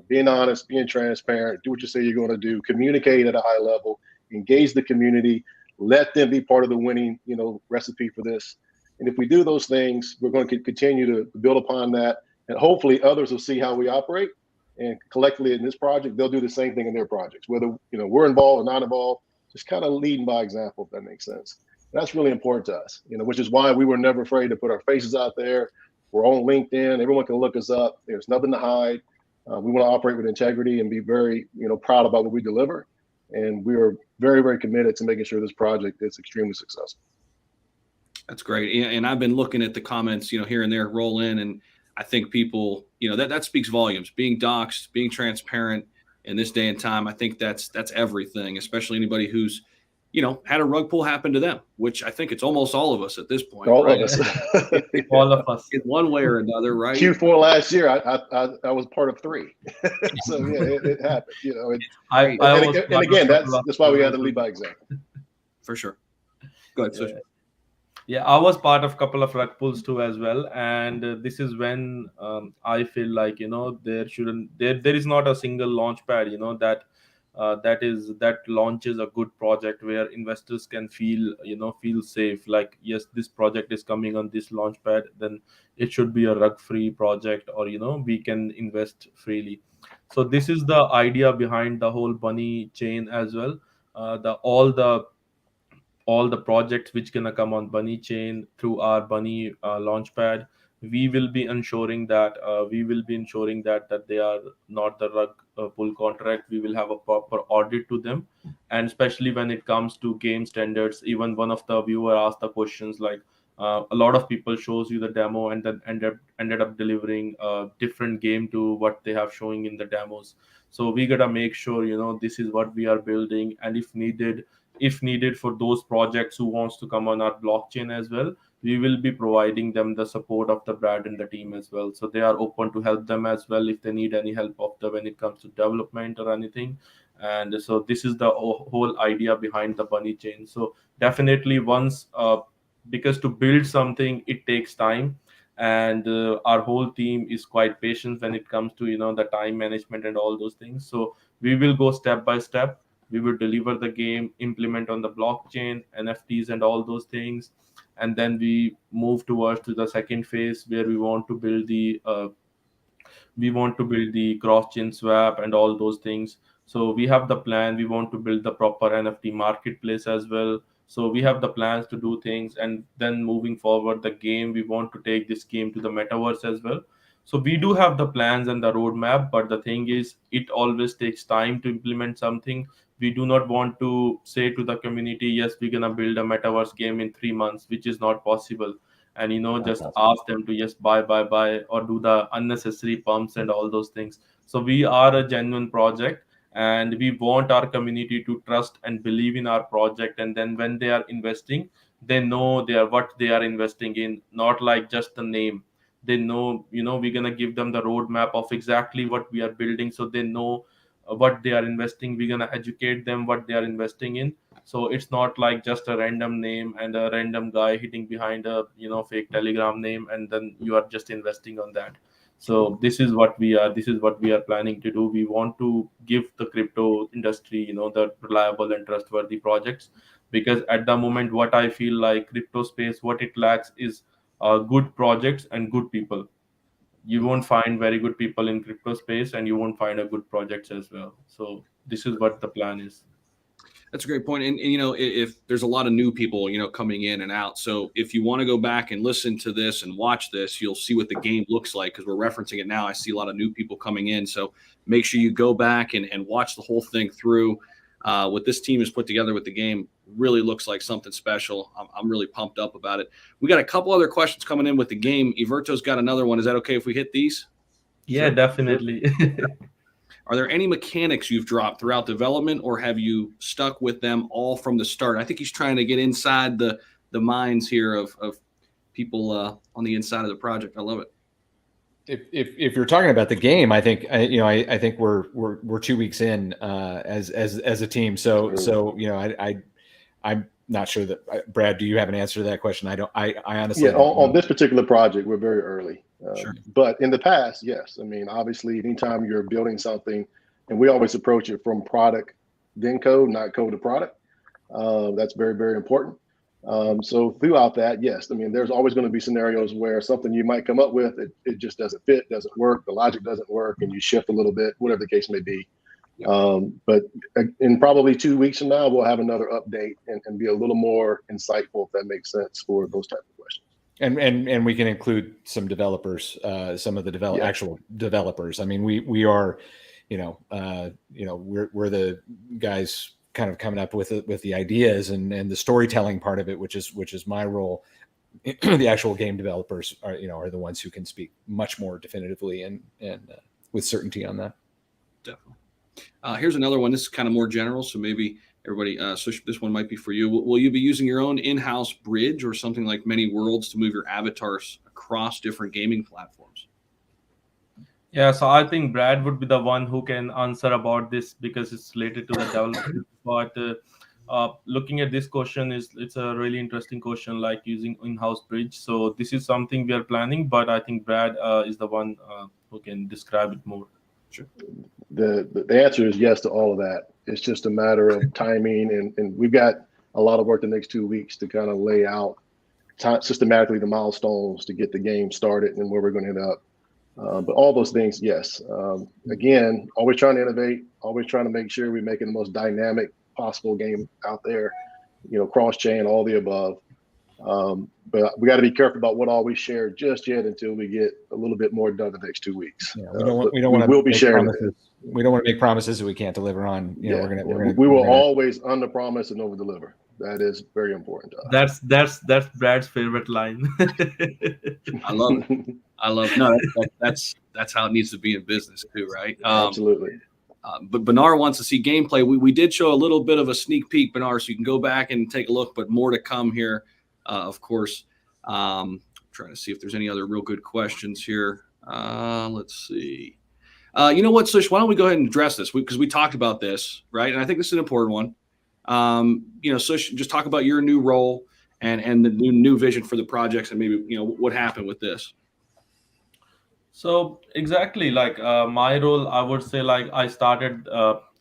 Being honest, being transparent, do what you say you're going to do, communicate at a high level, engage the community, let them be part of the winning, recipe for this. And if we do those things, we're going to continue to build upon that. And hopefully others will see how we operate. And collectively in this project, they'll do the same thing in their projects, whether we're involved or not involved, just kind of leading by example, if that makes sense. That's really important to us, which is why we were never afraid to put our faces out there. We're on LinkedIn. Everyone can look us up. There's nothing to hide. We want to operate with integrity and be very, proud about what we deliver. And we are very, very committed to making sure this project is extremely successful. That's great. And I've been looking at the comments, here and there roll in. And I think people, that speaks volumes. Being doxxed, being transparent in this day and time, I think that's everything, especially anybody who's, had a rug pull happen to them, which I think it's almost all of us at this point. All right? of us. All of us. In one way or another, right? Q4 last year, I was part of 3. So yeah, it happened. And again, that's why we had to lead by example. For sure. Go ahead, Sush. Yeah, I was part of a couple of rug pulls too as well, and this is when I feel like there is not a single launch pad that launches a good project where investors can feel safe, like, yes, this project is coming on this launch pad, then it should be a rug free project, or we can invest freely. So this is the idea behind the whole Bunny chain as well. All the projects which gonna come on Bunny chain through our Bunny launchpad, we will be ensuring that that they are not the rug pull contract. We will have a proper audit to them, and especially when it comes to game standards. Even one of the viewer asked the questions like, a lot of people shows you the demo and then ended up delivering a different game to what they have showing in the demos. So we gotta make sure this is what we are building, and if needed for those projects who wants to come on our blockchain as well, we will be providing them the support of the Brad and the team as well. So they are open to help them as well if they need any help when it comes to development or anything. And so this is the whole idea behind the Bunny chain. So definitely because to build something, it takes time. And our whole team is quite patient when it comes to the time management and all those things. So we will go step by step. We will deliver the game, implement on the blockchain, NFTs and all those things, and then we move towards to the second phase where we want to build the cross-chain swap and all those things. So we have the plan. We want to build the proper NFT marketplace as well. So we have the plans to do things, and then moving forward, the game, we want to take this game to the metaverse as well. So we do have the plans and the roadmap, but the thing is, it always takes time to implement something. We do not want to say to the community, yes, we're gonna build a metaverse game in 3 months, which is not possible. And just ask them to just buy, or do the unnecessary pumps and all those things. So we are a genuine project, and we want our community to trust and believe in our project. And then when they are investing, they know what they are investing in, not like just the name. They know, we're gonna give them the roadmap of exactly what we are building, so they know what they are investing. We're gonna educate them what they are investing in. So it's not like just a random name and a random guy hitting behind a fake Telegram name, and then you are just investing on that. So this is what we are planning to do. We want to give the crypto industry the reliable and trustworthy projects, because at the moment, what I feel like crypto space, what it lacks is good projects and good people. You won't find very good people in crypto space, and you won't find a good projects as well. So this is what the plan is. That's a great point. And you know, if there's a lot of new people, you know, coming in and out. So if you want to go back and listen to this and watch this, you'll see what the game looks like because we're referencing it now. I see a lot of new people coming in. So make sure you go back and watch the whole thing through. What this team has put together with the game really looks like something special. I'm really pumped up about it. We got a couple other questions coming in with the game. Iverto's got another one. Is that okay if we hit these? Yeah, Sure. definitely. Are there any mechanics you've dropped throughout development, or have you stuck with them all from the start? I think he's trying to get inside the minds here of people on the inside of the project. I love it. If you're talking about the game, I think I think we're 2 weeks in as a team. So you know, I'm not sure that Brad, do you have an answer to that question? I honestly on this particular project, we're very early. Sure. But in the past, yes. I mean, obviously, anytime you're building something, and we always approach it from product, then code, not code to product. That's very, very important. So throughout that, yes. I mean, there's always going to be scenarios where something you might come up with, it just doesn't fit, doesn't work, the logic doesn't work, and you shift a little bit, whatever the case may be. But in probably 2 weeks from now, we'll have another update and be a little more insightful, if that makes sense, for those type of questions. And we can include some developers, some of the actual developers. I mean, we are, we're the guys kind of coming up with the ideas and the storytelling part of it, which is my role. The actual game developers are the ones who can speak much more definitively and with certainty on that. Definitely. Here's another one. This is kind of more general, so maybe everybody, so this one might be for you. Will you be using your own in-house bridge or something like Many Worlds to move your avatars across different gaming platforms? Yeah, so I think Brad would be the one who can answer about this because it's related to the development. But looking at this question, it's a really interesting question, like using in-house bridge. So this is something we are planning, but I think Brad is the one who can describe it more. Sure. The answer is yes to all of that. It's just a matter of timing, and we've got a lot of work the next 2 weeks to kind of lay out systematically the milestones to get the game started and where we're going to end up. But all those things, yes. Again, always trying to innovate, always trying to make sure we're making the most dynamic possible game out there, cross-chain, all the above. But we got to be careful about what all we share just yet until we get a little bit more done the next 2 weeks. Yeah, we don't want to be sharing promises. We don't want to make promises that we can't deliver on. We will always under promise and over deliver. That is very important to us. That's Brad's favorite line. I love it. No, that's how it needs to be in business too, right? Absolutely. But Bernard wants to see gameplay. We did show a little bit of a sneak peek, Bernard, so you can go back and take a look, but more to come here, of course. Trying to see if there's any other real good questions here. Let's see. You know what, Sush, why don't we go ahead and address this? Because we talked about this, right? And I think this is an important one. Sush, just talk about your new role and the new vision for the projects and maybe, what happened with this. So exactly, like my role, I would say, like I started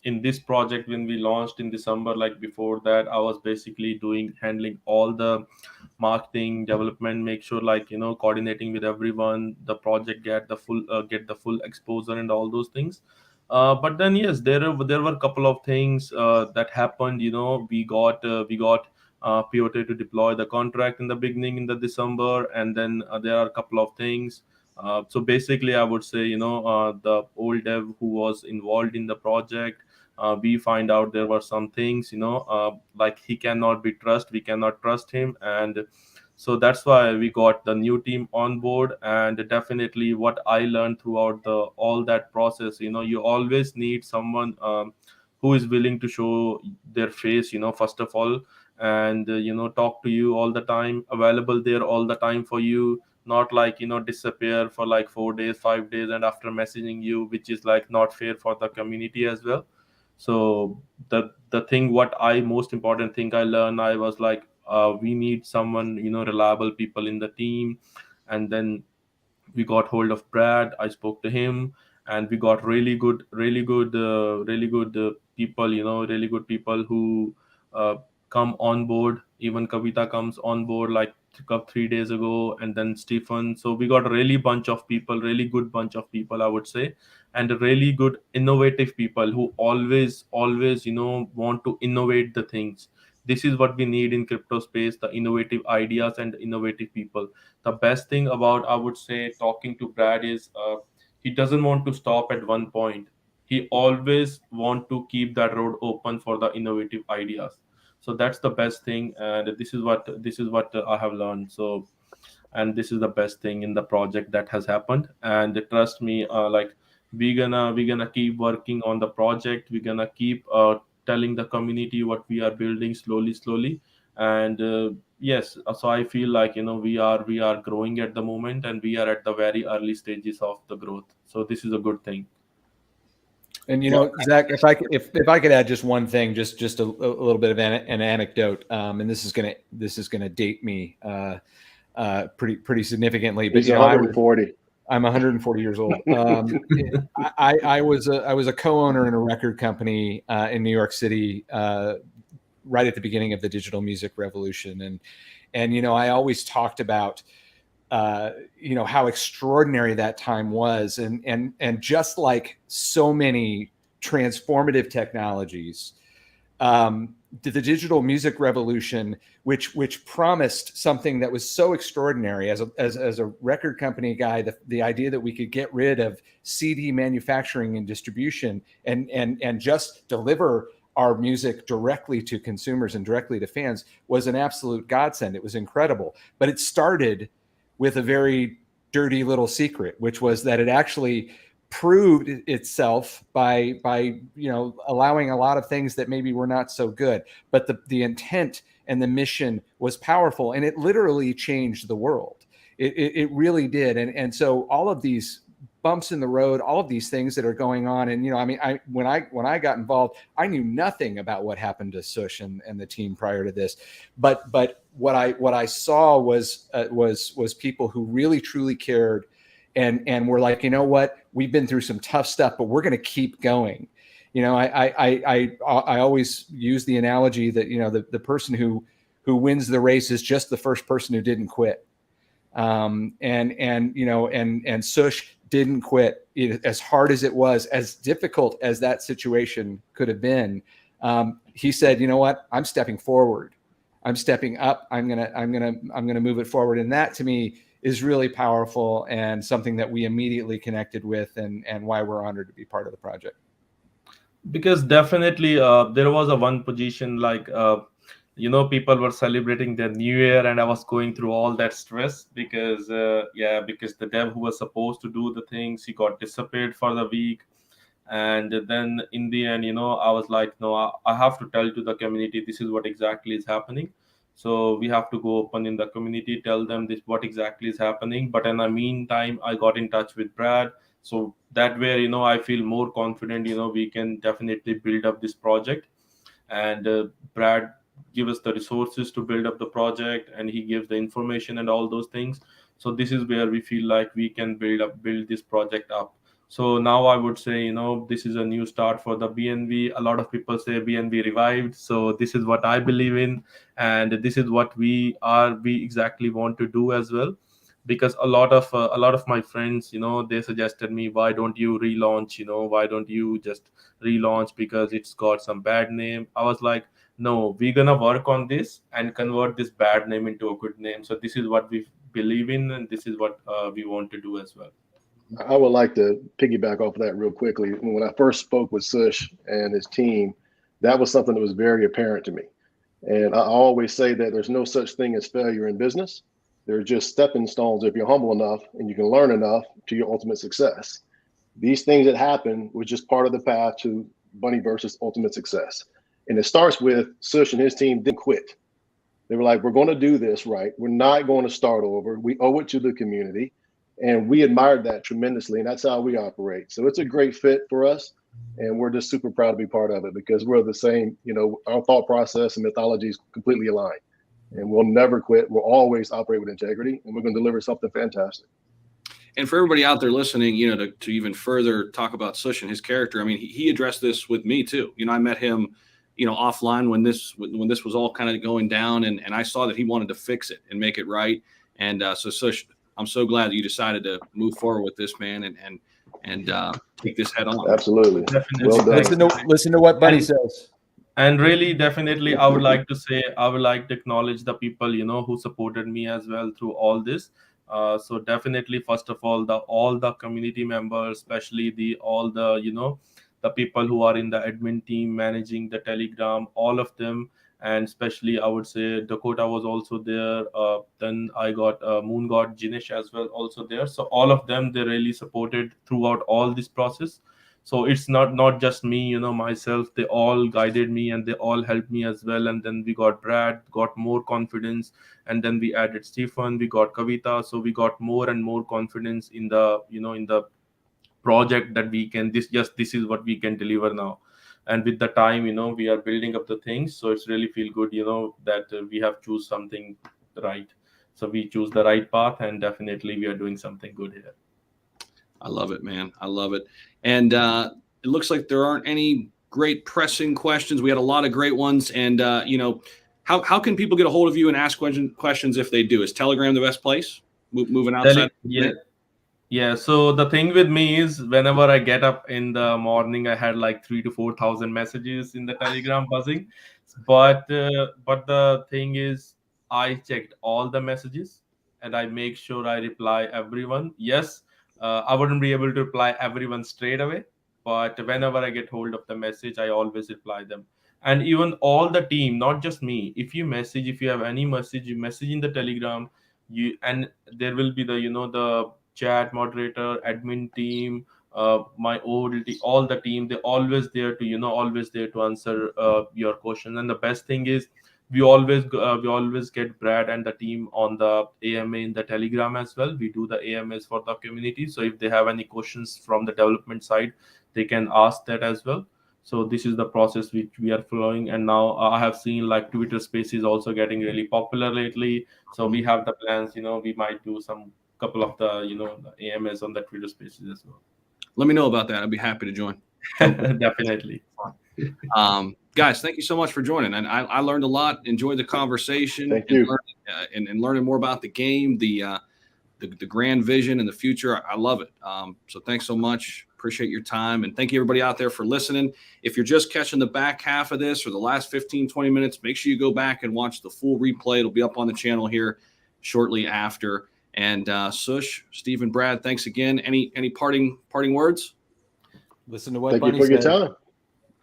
in this project when we launched in December. Like before that, I was basically handling all the marketing, development, make sure coordinating with everyone, the project get the full exposure and all those things. But then yes, there were a couple of things that happened. We got pivoted to deploy the contract in the beginning in the December, and then there are a couple of things. So basically, I would say, the old dev who was involved in the project, we find out there were some things, like he cannot be trusted. We cannot trust him. And so that's why we got the new team on board. And definitely what I learned throughout all that process, you always need someone who is willing to show their face, first of all, and, talk to you all the time, available there all the time for you. Not disappear for 4 days, 5 days, and after messaging you, which is not fair for the community as well. So the thing, what I most important thing I learned, I was we need someone, reliable people in the team. And then we got hold of Brad. I spoke to him, and we got really good people, really good people who come on board. Even Kavita comes on board couple 3 days ago, and then Stephen. So we got a really bunch of people, really good bunch of people, I would say, and a really good innovative people who always want to innovate the things. This is what we need in crypto space: the innovative ideas and innovative people. The best thing about, I would say, talking to Brad is he doesn't want to stop at one point. He always want to keep that road open for the innovative ideas. So that's the best thing, and this is what I have learned. So, and this is the best thing in the project that has happened. And trust me, like we're gonna keep working on the project. We're gonna keep telling the community what we are building slowly. And yes, so I feel like, we are growing at the moment, and we are at the very early stages of the growth. So this is a good thing. And Zach, if I could add just one thing, just a little bit of an anecdote, and this is gonna date me pretty significantly. But He's 140. I'm 140 years old. I was a co-owner in a record company in New York City right at the beginning of the digital music revolution, and I always talked about how extraordinary that time was, and just like so many transformative technologies, the digital music revolution, which promised something that was so extraordinary as a record company guy, the idea that we could get rid of CD manufacturing and distribution and just deliver our music directly to consumers and directly to fans was an absolute godsend. It was incredible, but it started with a very dirty little secret, which was that it actually proved itself by allowing a lot of things that maybe were not so good, but the intent and the mission was powerful, and it literally changed the world. It really did. And so all of these bumps in the road, all of these things that are going on, and when I got involved, I knew nothing about what happened to Sush and the team prior to this, but what I saw was people who really truly cared, and were like, you know what, we've been through some tough stuff, but we're going to keep going. I always use the analogy that the person who wins the race is just the first person who didn't quit. And Sush didn't quit. As hard as it was, as difficult as that situation could have been, he said, you know what, I'm stepping forward. I'm stepping up. I'm gonna move it forward. And that to me is really powerful and something that we immediately connected with, and why we're honored to be part of the project. Because definitely there was a one position, like people were celebrating their new year, and I was going through all that stress because the dev who was supposed to do the things, he got disappeared for the week. And then in the end, I was like, no, I have to tell to the community this is what exactly is happening. So we have to go open in the community, tell them this what exactly is happening. But in the meantime, I got in touch with Brad. So that way, I feel more confident, we can definitely build up this project. And Brad give us the resources to build up the project, and he gives the information and all those things. So this is where we feel like we can build this project up. So now I would say, this is a new start for the BNB. A lot of people say BNB revived. So this is what I believe in, and this is what we exactly want to do as well. Because a lot of my friends, they suggested me, why don't you relaunch? Why don't you just relaunch, because it's got some bad name. I was like, no, we're gonna work on this and convert this bad name into a good name. So this is what we believe in, and this is what we want to do as well. I would like to piggyback off of that real quickly. When I first spoke with Sush and his team, that was something that was very apparent to me. And I always say that there's no such thing as failure in business. They're just stepping stones if you're humble enough and you can learn enough to your ultimate success. These things that happen were just part of the path to Bunnyverse's ultimate success. And it starts with Sush and his team didn't quit. They were like, we're going to do this right. We're not going to start over. We owe it to the community. And we admired that tremendously. And that's how we operate. So it's a great fit for us. And we're just super proud to be part of it, because we're the same, our thought process and mythology is completely aligned. And we'll never quit. We'll always operate with integrity, and we're going to deliver something fantastic. And for everybody out there listening, to even further talk about Sush and his character, I mean, he addressed this with me too. I met him, offline when this was all kind of going down, and I saw that he wanted to fix it and make it right. And so I'm so glad that you decided to move forward with this, man, and take this head on. Absolutely. Definitely. Well done. Listen to what Bunny says. And really, definitely, I would like to acknowledge the people, who supported me as well through all this. So definitely, first of all the community members, especially all the people who are in the admin team managing the Telegram, all of them. And especially, I would say Dakota was also there. Then I got Moon God Jinesh as well also there. So all of them, they really supported throughout all this process. So it's not just me, myself. They all guided me and they all helped me as well. And then we got Brad, got more confidence, and then we added Stephen, we got Kavita. So we got more and more confidence in the in the project that we can this is what we can deliver now. And with the time, we are building up the things. So it's really feel good, that we have choose something right. So we choose the right path, and definitely we are doing something good here. I love it, man. I love it. And it looks like there aren't any great pressing questions. We had a lot of great ones. And, how can people get a hold of you and ask questions if they do? Is Telegram the best place? Moving outside? Yeah. So the thing with me is whenever I get up in the morning, I had like 3,000 to 4,000 messages in the Telegram buzzing. But the thing is, I checked all the messages and I make sure I reply everyone. Yes. I wouldn't be able to reply everyone straight away, but whenever I get hold of the message, I always reply them. And even all the team, not just me. If you have any message, you message in the Telegram, and there will be the chat moderator, admin team, my old all the team. They're always there to answer your question. And the best thing is, we always get Brad and the team on the AMA in the Telegram as well. We do the AMAs for the community. So if they have any questions from the development side, they can ask that as well. So this is the process which we are following. And now I have seen like Twitter Spaces also getting really popular lately. So we have the plans, we might do some couple of the AMAs on the Twitter Spaces as well. Let me know about that. I'd be happy to join. Definitely. Guys, thank you so much for joining. And I learned a lot, enjoyed the conversation. Thank you. And learning more about the game, the grand vision and the future. I love it. So thanks so much. Appreciate your time. And thank you everybody out there for listening. If you're just catching the back half of this or the last 15, 20 minutes, make sure you go back and watch the full replay. It'll be up on the channel here shortly after. And Sush, Steve, and Brad, thanks again. Any parting words? Listen to what Thank Bunny you for your said. time.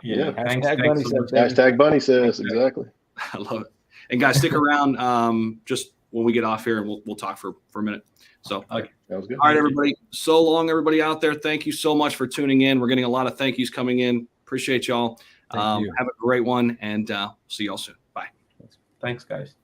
Yeah. Thanks Bunny so says. much. Hashtag Bunny says, exactly. I love it. And guys, stick around just when we get off here, and we'll talk for a minute. So, Okay. That was good. all right, everybody. So long, everybody out there. Thank you so much for tuning in. We're getting a lot of thank yous coming in. Appreciate y'all. Thank you. Have a great one, and see y'all soon. Bye. Thanks, guys.